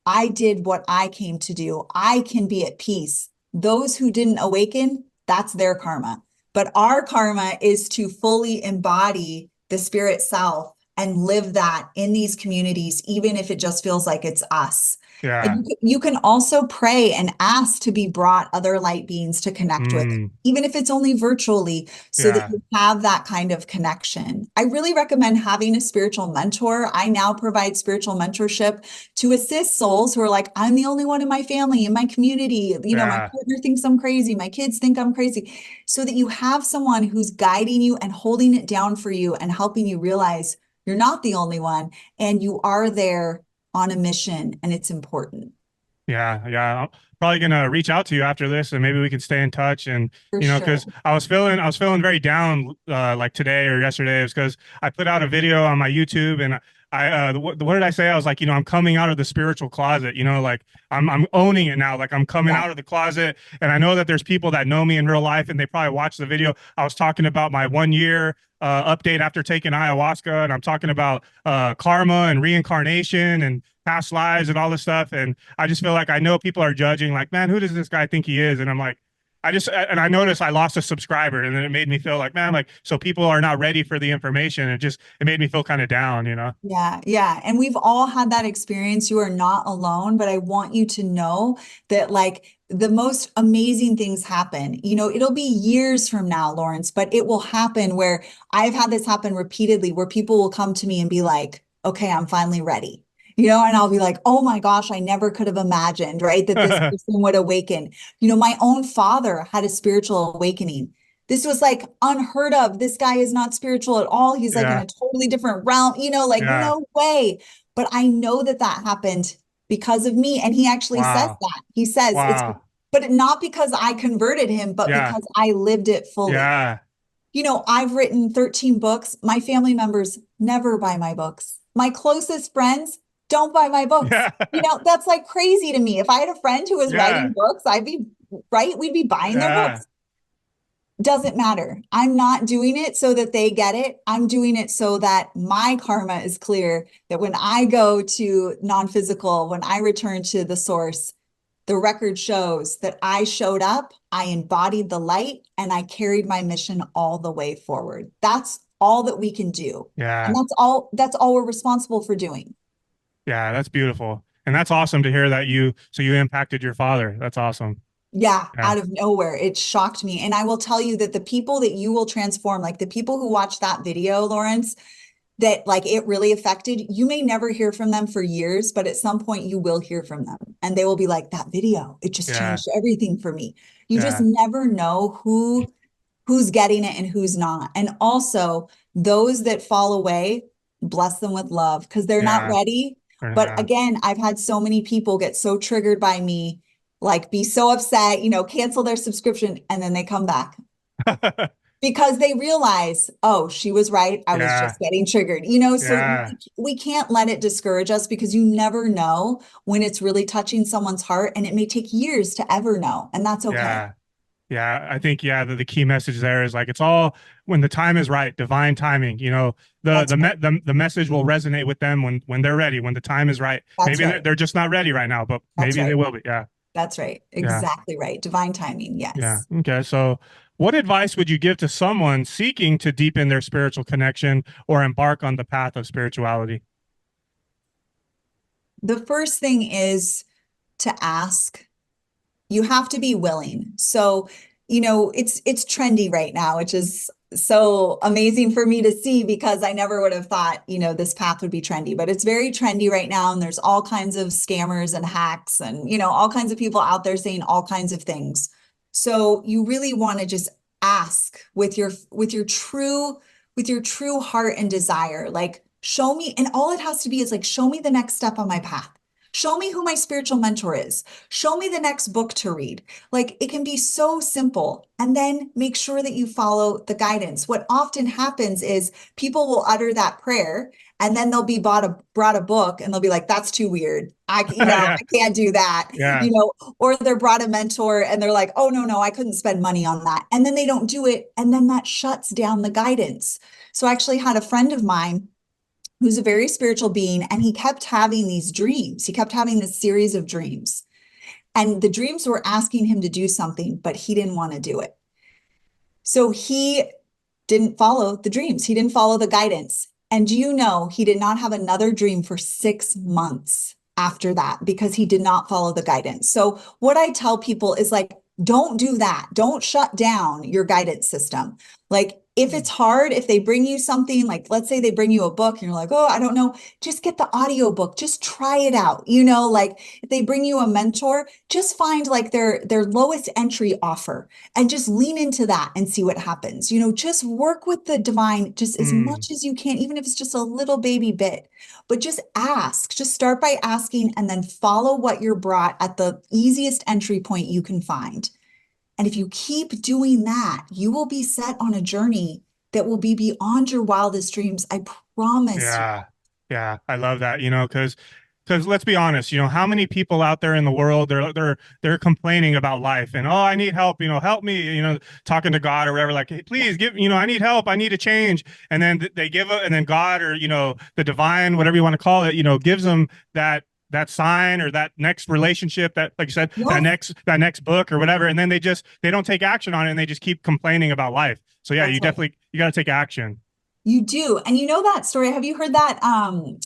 I did what I came to do. I can be at peace. Those who didn't awaken, that's their karma. But our karma is to fully embody the spirit self and live that in these communities, even if it just feels like it's us. Yeah. And you can also pray and ask to be brought other light beings to connect with, Mm, even if it's only virtually, so that yeah. you have that kind of connection. I really recommend having a spiritual mentor. I now provide spiritual mentorship to assist souls who are like, I'm the only one in my family, in my community. My Yeah. partner thinks I'm crazy. My kids think I'm crazy. So that you have someone who's guiding you and holding it down for you and helping you realize you're not the only one and you are there on a mission and it's important. Yeah, yeah. I'm probably gonna reach out to you after this, and maybe we can stay in touch. And For sure. because I was feeling very down, like today or yesterday. It was because I put out a video on my YouTube, and what did I say? I was like, I'm coming out of the spiritual closet, like I'm owning it now. Like I'm coming Yeah. out of the closet. And I know that there's people that know me in real life and they probably watched the video. I was talking about my 1 year update after taking ayahuasca, and I'm talking about karma and reincarnation and past lives and all this stuff. And I just feel like I know people are judging, like, man, who does this guy think he is? And I'm like, and I noticed I lost a subscriber, and then it made me feel like, man, like, so people are not ready for the information. It made me feel kind of down. Yeah, yeah. And we've all had that experience. You are not alone, but I want you to know that like the most amazing things happen. It'll be years from now, Lawrence, but it will happen where I've had this happen repeatedly where people will come to me and be like, okay, I'm finally ready. And I'll be like, oh my gosh, I never could have imagined, right? That this person would awaken. My own father had a spiritual awakening. This was like unheard of. This guy is not spiritual at all. He's like in Yeah. a totally different realm, like Yeah. no way. But I know that that happened because of me. And he actually says Wow. that. He says it's, Wow. but not because I converted him, but Yeah. because I lived it fully. Yeah. I've written 13 books. My family members never buy my books. My closest friends don't buy my books. Yeah. That's like crazy to me. If I had a friend who was Yeah. writing books, I'd be right. We'd be buying their Yeah. books. Doesn't matter. I'm not doing it so that they get it. I'm doing it so that my karma is clear, that when I go to non-physical, when I return to the source, the record shows that I showed up, I embodied the light, and I carried my mission all the way forward. That's all that we can do. And Yeah. that's all we're responsible for doing. Yeah. That's beautiful. And that's awesome to hear that you impacted your father. That's awesome. Yeah, Yeah. out of nowhere. It shocked me. And I will tell you that the people that you will transform, like the people who watch that video, Lawrence, that like it really affected, you may never hear from them for years, but at some point you will hear from them and they will be like, that video, it just Yeah. changed everything for me. You just Yeah. never know who's getting it and who's not. And also those that fall away, bless them with love because they're not Yeah. ready. But Yeah. again, I've had so many people get so triggered by me, like be so upset, cancel their subscription, and then they come back because they realize, oh, she was right. I was Yeah. just getting triggered, so Yeah. we can't let it discourage us because you never know when it's really touching someone's heart and it may take years to ever know. And that's okay. Yeah. Yeah, I think the key message there is like it's all when the time is right, divine timing. The That's the right. me the message will resonate with them when they're ready, when the time is right. That's Maybe right. they're just not ready right now, but That's maybe they right. will be. Yeah, That's right. yeah, Exactly right. Divine timing. yeah. Yes. Okay, so what advice would you give to someone seeking to deepen their spiritual connection or embark on the path of spirituality? The first thing is to ask. You have to be willing. So, it's trendy right now, which is so amazing for me to see because I never would have thought, this path would be trendy, but it's very trendy right now. And there's all kinds of scammers and hacks and, all kinds of people out there saying all kinds of things. So you really want to just ask with your true heart and desire, like show me, and all it has to be is like, show me the next step on my path. Show me who my spiritual mentor is. Show me the next book to read. Like it can be so simple. And then make sure that you follow the guidance. What often happens is people will utter that prayer and then they'll be brought a book and they'll be like, that's too weird. Yeah, I can't do that, yeah, or they're brought a mentor and they're like, oh, no, I couldn't spend money on that. And then they don't do it. And then that shuts down the guidance. So I actually had a friend of mine who's a very spiritual being, and he kept having these dreams. He kept having this series of dreams. And the dreams were asking him to do something, but he didn't want to do it. So he didn't follow the dreams. He didn't follow the guidance. And do you know, he did not have another dream for 6 months after that because he did not follow the guidance. So what I tell people is like, don't do that. Don't shut down your guidance system. Like if it's hard, if they bring you something, like let's say they bring you a book and you're like, oh, I don't know, just get the audio book, just try it out. Like if they bring you a mentor, just find like their lowest entry offer and just lean into that and see what happens. Just work with the divine just as mm, much as you can, even if it's just a little baby bit. But just ask, just start by asking and then follow what you're brought at the easiest entry point you can find. And if you keep doing that, you will be set on a journey that will be beyond your wildest dreams. I promise you. yeah. Yeah, I love that, because let's be honest, how many people out there in the world they're complaining about life and, oh, I need help, help me, talking to God or whatever, like, hey, please give, I need help, I need a change. And then they give it, and then God, or the divine, whatever you want to call it, gives them that sign or that next relationship, that, like you said, that Yes, next book or whatever, and then they don't take action on it, and they just keep complaining about life. So yeah, that's right. you got to take action. You do. And you know that story? Have you heard that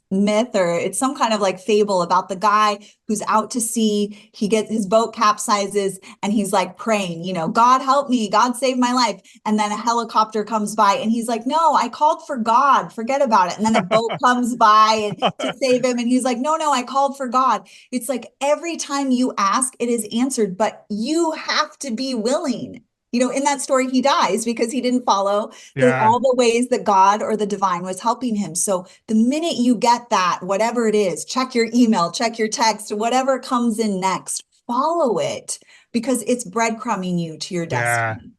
myth, or it's some kind of like fable about the guy who's out to sea, he gets his boat capsizes and he's like praying, God help me, God save my life. And then a helicopter comes by and he's like, no, I called for God, forget about it. And then a boat comes by and to save him and he's like, no, I called for God. It's like every time you ask, it is answered, but you have to be willing. In that story, he dies because he didn't follow Yeah. all the ways that God or the divine was helping him. So the minute you get that, whatever it is, check your email, check your text, whatever comes in next, follow it because it's breadcrumbing you to your Yeah. destiny.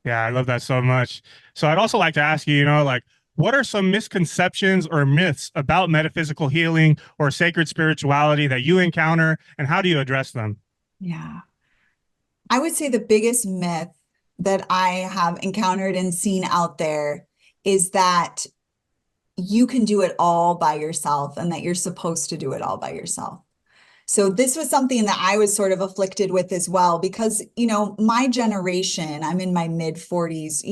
Yeah, I love that so much. So I'd also like to ask you, like, what are some misconceptions or myths about metaphysical healing or sacred spirituality that you encounter, and how do you address them? Yeah. I would say the biggest myth that I have encountered and seen out there is that you can do it all by yourself and that you're supposed to do it all by yourself. So this was something that I was sort of afflicted with as well, because, my generation, I'm in my mid 40s,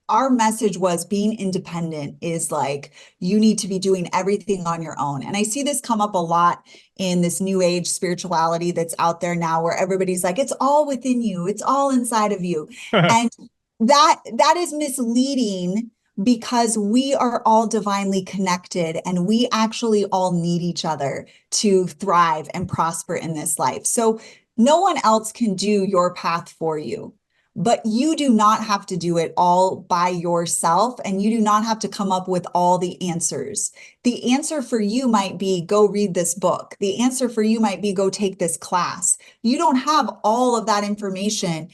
our message was being independent is like, you need to be doing everything on your own. And I see this come up a lot in this new age spirituality that's out there now, where everybody's like, it's all within you, it's all inside of you. And that is misleading because we are all divinely connected and we actually all need each other to thrive and prosper in this life. So no one else can do your path for you, but you do not have to do it all by yourself, and you do not have to come up with all the answers. The answer for you might be go read this book. The answer for you might be go take this class. You don't have all of that information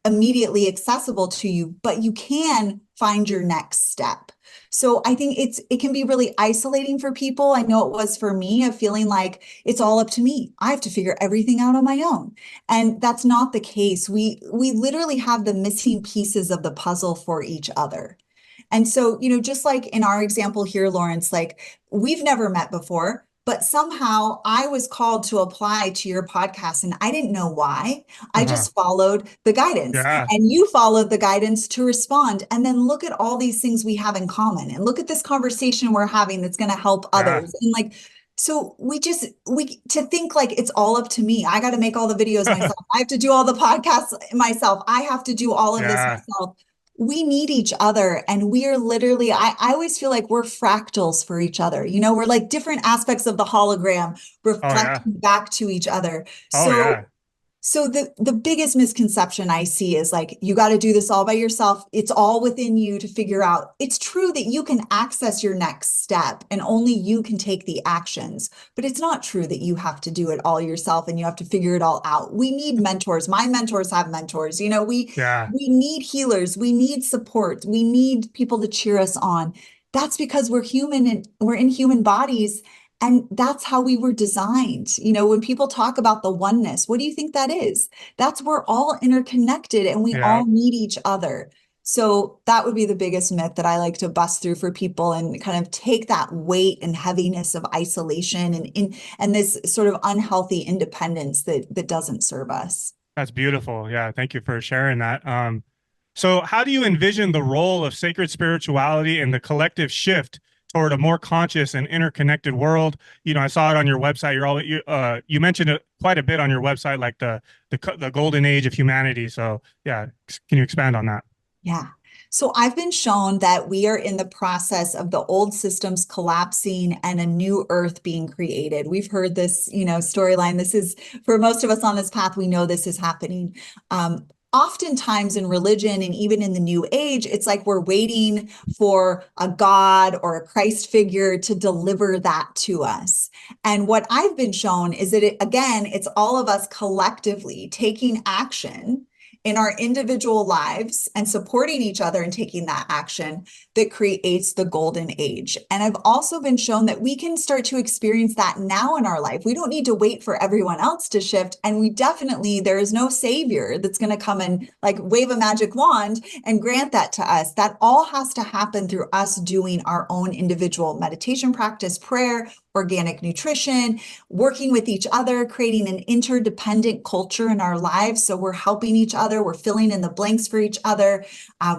immediately accessible to you, but you can find your next step. So I think it can be really isolating for people. I know it was for me, of feeling like it's all up to me. I have to figure everything out on my own. And that's not the case. We literally have the missing pieces of the puzzle for each other. And so, just like in our example here, Lawrence, like we've never met before, but somehow I was called to apply to your podcast and I didn't know why. I Uh-huh. just followed the guidance, Yeah. and you followed the guidance to respond. And then look at all these things we have in common, and look at this conversation we're having that's going to help Yeah. others. And like, so we to think like it's all up to me. I got to make all the videos myself. I have to do all the podcasts myself. I have to do all of this Yeah. myself. We need each other, and we are literally, I always feel like we're fractals for each other. We're like different aspects of the hologram Oh yeah. reflecting back to each other. Oh So yeah. the biggest misconception I see is like, you got to do this all by yourself. It's all within you to figure out. It's true that you can access your next step and only you can take the actions, but it's not true that you have to do it all yourself and you have to figure it all out. We need mentors. My mentors have mentors. Yeah. We need healers. We need support. We need people to cheer us on. That's because we're human and we're in human bodies. And that's how we were designed. When people talk about the oneness, what do you think that is? That's we're all interconnected and we Yeah. all need each other. So that would be the biggest myth that I like to bust through for people and kind of take that weight and heaviness of isolation and this sort of unhealthy independence that doesn't serve us. That's beautiful. Yeah. Thank you for sharing that. So how do you envision the role of sacred spirituality in the collective shift toward a more conscious and interconnected world? I saw it on your website. You mentioned it quite a bit on your website, like the golden age of humanity. So yeah, can you expand on that? Yeah. So I've been shown that we are in the process of the old systems collapsing and a new earth being created. We've heard this, storyline. This is, for most of us on this path, we know this is happening. Oftentimes in religion and even in the new age, it's like we're waiting for a God or a Christ figure to deliver that to us. And what I've been shown is that again, it's all of us collectively taking action in our individual lives and supporting each other and taking that action that creates the golden age. And I've also been shown that we can start to experience that now in our life. We don't need to wait for everyone else to shift. And we definitely, there is no savior that's going to come and like wave a magic wand and grant that to us. That all has to happen through us doing our own individual meditation practice, prayer, organic nutrition, working with each other, creating an interdependent culture in our lives. So we're helping each other. We're filling in the blanks for each other.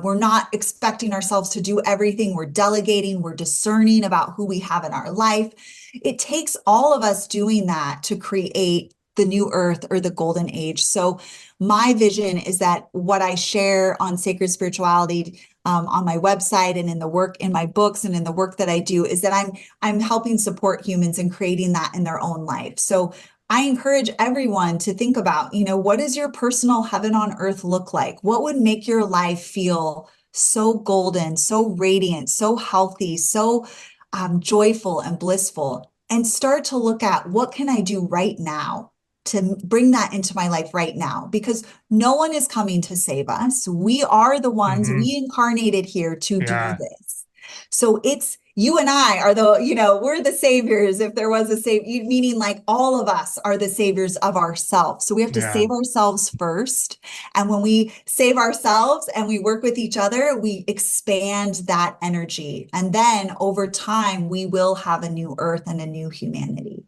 We're not expecting ourselves to do everything. We're delegating. We're discerning about who we have in our life. It takes all of us doing that to create the new earth or the golden age. So my vision is that what I share on sacred spirituality, on my website and in the work in my books and in the work that I do, is that I'm helping support humans in creating that in their own life. So I encourage everyone to think about, what does your personal heaven on earth look like? What would make your life feel so golden, so radiant, so healthy, so joyful and blissful? And start to look at, what can I do right now to bring that into my life right now? Because no one is coming to save us. We are the ones, we incarnated here to do this. So it's you and I are we're the saviors. If there was a savior, meaning like all of us are the saviors of ourselves. So we have to save ourselves first. And when we save ourselves and we work with each other, we expand that energy. And then over time, we will have a new earth and a new humanity.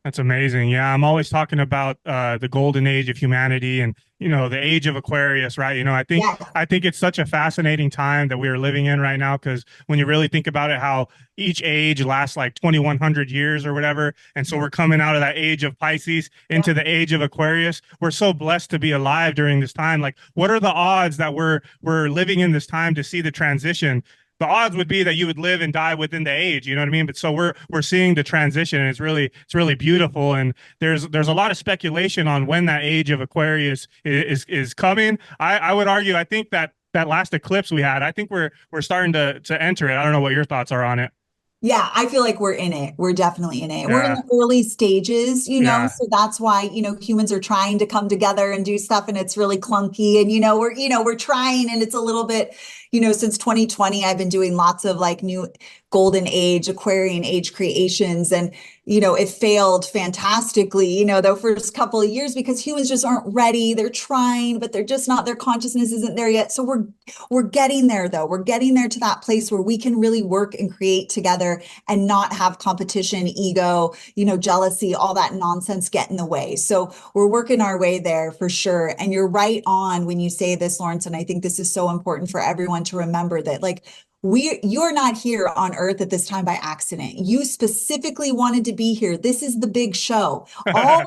That's amazing. Yeah, I'm always talking about the golden age of humanity and the age of Aquarius, right? I think it's such a fascinating time that we are living in right now, because when you really think about it, how each age lasts like 2,100 years or whatever, and so we're coming out of that age of Pisces into the age of Aquarius. We're so blessed to be alive during this time. Like, what are the odds that we're living in this time to see the transition? The odds would be that you would live and die within the age, you know what I mean? But so we're seeing the transition, and it's really beautiful. And there's a lot of speculation on when that age of Aquarius is coming. I would argue, I think that last eclipse we had, I think we're starting to enter it. I don't know what your thoughts are on it. Yeah, I feel like we're in it. We're definitely in it. We're in the early stages, so that's why, humans are trying to come together and do stuff, and it's really clunky. And, we're trying, and it's a little bit, since 2020, I've been doing lots of like new golden age, Aquarian age creations. And, it failed fantastically, the first couple of years, because humans just aren't ready. They're trying, but they're just not, their consciousness isn't there yet. So we're getting there though. We're getting there to that place where we can really work and create together and not have competition, ego, jealousy, all that nonsense get in the way. So we're working our way there for sure. And you're right on when you say this, Lawrence. And I think this is so important for everyone to remember that, like, you're not here on earth at this time by accident. You specifically wanted to be here. This is the big show. All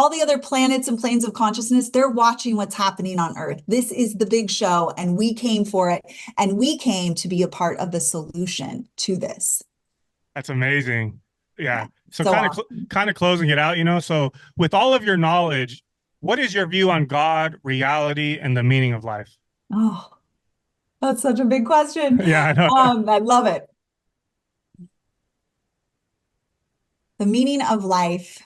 the other planets and planes of consciousness, they're watching what's happening on earth. This is the big show, and we came for it, and we came to be a part of the solution to this. That's amazing. Yeah. So kind of closing it out, so with all of your knowledge, what is your view on God, reality, and the meaning of life? Oh, that's such a big question. Yeah, I know. I love it. The meaning of life.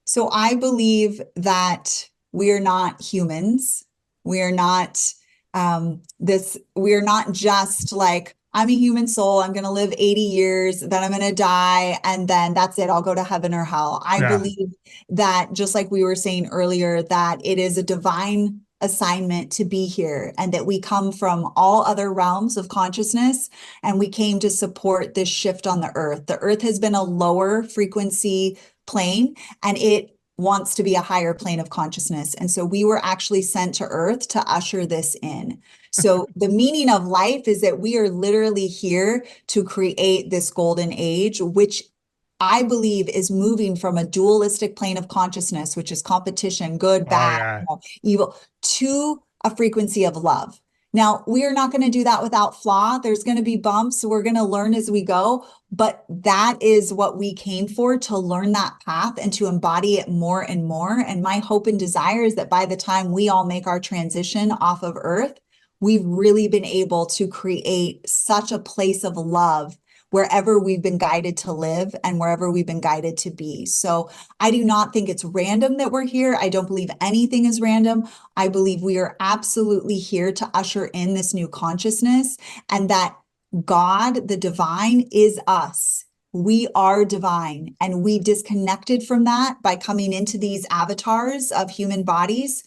So I believe that we are not humans. We are not we are not just like, I'm a human soul, I'm going to live 80 years, then I'm going to die, and then that's it, I'll go to heaven or hell. I believe that, just like we were saying earlier, that it is a divine assignment to be here, and that we come from all other realms of consciousness, and we came to support this shift on the earth. The earth has been a lower frequency plane, and it wants to be a higher plane of consciousness. And so we were actually sent to earth to usher this in. So the meaning of life is that we are literally here to create this golden age, which I believe is moving from a dualistic plane of consciousness, which is competition, good, bad, evil, to a frequency of love. Now, we are not going to do that without flaw. There's going to be bumps. We're going to learn as we go. But that is what we came for, to learn that path and to embody it more and more. And my hope and desire is that by the time we all make our transition off of Earth, we've really been able to create such a place of love wherever we've been guided to live and wherever we've been guided to be. So I do not think it's random that we're here. I don't believe anything is random. I believe we are absolutely here to usher in this new consciousness, and that God, the divine, is us. We are divine, and we disconnected from that by coming into these avatars of human bodies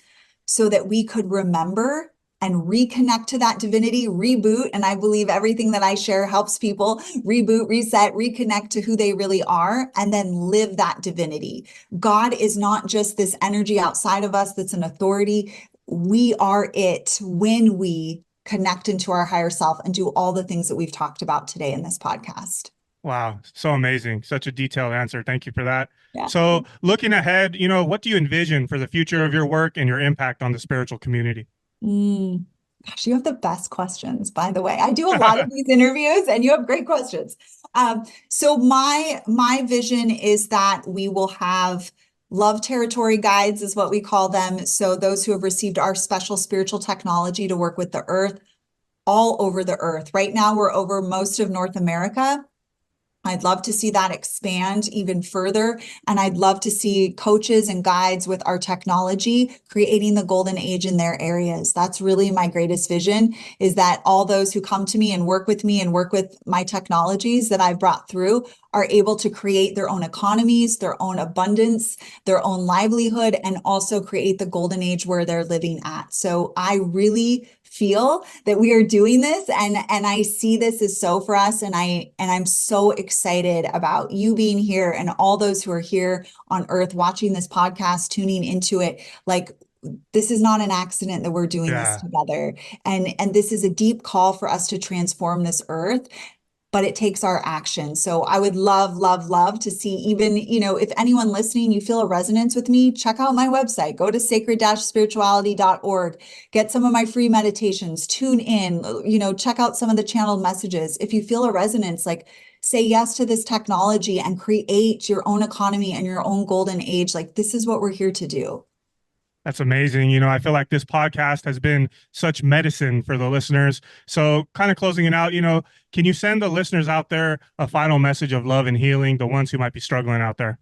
so that we could remember and reconnect to that divinity, reboot. And I believe everything that I share helps people reboot, reset, reconnect to who they really are, and then live that divinity. God is not just this energy outside of us that's an authority. We are it when we connect into our higher self and do all the things that we've talked about today in this podcast. Wow, so amazing. Such a detailed answer. Thank you for that. Yeah. So looking ahead, what do you envision for the future of your work and your impact on the spiritual community? Gosh, you have the best questions, by the way. I do a lot of these interviews and you have great questions. So my vision is that we will have love territory guides, is what we call them. So those who have received our special spiritual technology to work with the earth, all over the earth. Right now, we're over most of North America. I'd love to see that expand even further. And I'd love to see coaches and guides with our technology creating the golden age in their areas. That's really my greatest vision, is that all those who come to me and work with my technologies that I've brought through are able to create their own economies, their own abundance, their own livelihood, and also create the golden age where they're living at. So I really feel that we are doing this, and I see this as so for us, and I'm so excited about you being here and all those who are here on earth watching this podcast, tuning into it. Like, this is not an accident that we're doing this together, and this is a deep call for us to transform this earth. But it takes our action. So I would love, love, love to see, even, if anyone listening, you feel a resonance with me, check out my website, go to sacred-spirituality.org, get some of my free meditations, tune in, check out some of the channeled messages. If you feel a resonance, like, say yes to this technology and create your own economy and your own golden age. Like, this is what we're here to do. That's amazing. I feel like this podcast has been such medicine for the listeners. So kind of closing it out, can you send the listeners out there a final message of love and healing, the ones who might be struggling out there?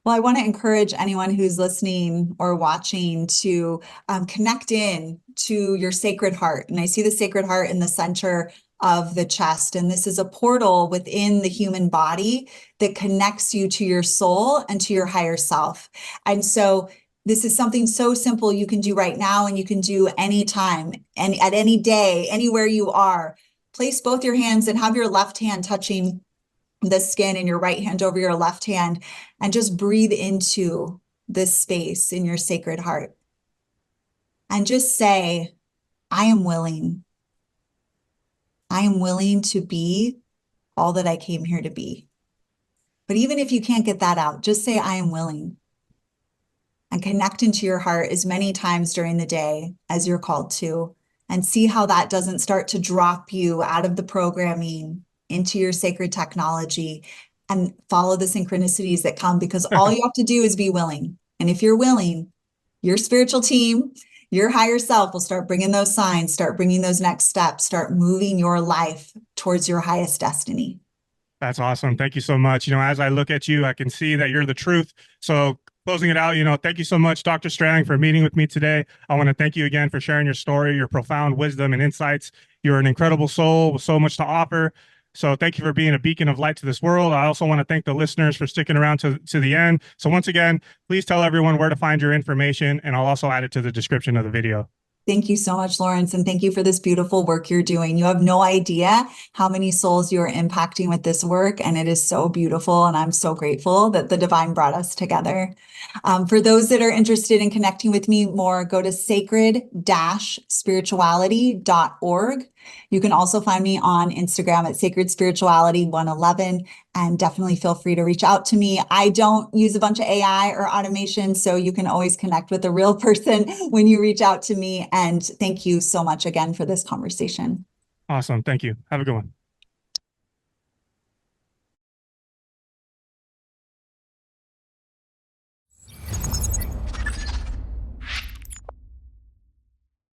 Well, I want to encourage anyone who's listening or watching to connect in to your sacred heart. And I see the sacred heart in the center of the chest. And this is a portal within the human body that connects you to your soul and to your higher self. And so this is something so simple you can do right now, and you can do anytime and at any day, anywhere you are. Place both your hands and have your left hand touching the skin and your right hand over your left hand, and just breathe into this space in your sacred heart. And just say, I am willing. I am willing to be all that I came here to be. But even if you can't get that out, just say, I am willing. And connect into your heart as many times during the day as you're called to, and see how that doesn't start to drop you out of the programming into your sacred technology, and follow the synchronicities that come, because all you have to do is be willing. And if you're willing, your spiritual team, your higher self will start bringing those signs, start bringing those next steps, start moving your life towards your highest destiny. That's awesome. Thank you so much. As I look at you, I can see that you're the truth. So closing it out, thank you so much, Dr. Strang, for meeting with me today. I want to thank you again for sharing your story, your profound wisdom and insights. You're an incredible soul with so much to offer. So thank you for being a beacon of light to this world. I also want to thank the listeners for sticking around to the end. So once again, please tell everyone where to find your information, and I'll also add it to the description of the video. Thank you so much, Lawrence. And thank you for this beautiful work you're doing. You have no idea how many souls you are impacting with this work. And it is so beautiful. And I'm so grateful that the divine brought us together. For those that are interested in connecting with me more, go to sacred-spirituality.org. You can also find me on Instagram at sacredspirituality111, and definitely feel free to reach out to me. I don't use a bunch of AI or automation, so you can always connect with a real person when you reach out to me. And thank you so much again for this conversation. Awesome. Thank you. Have a good one.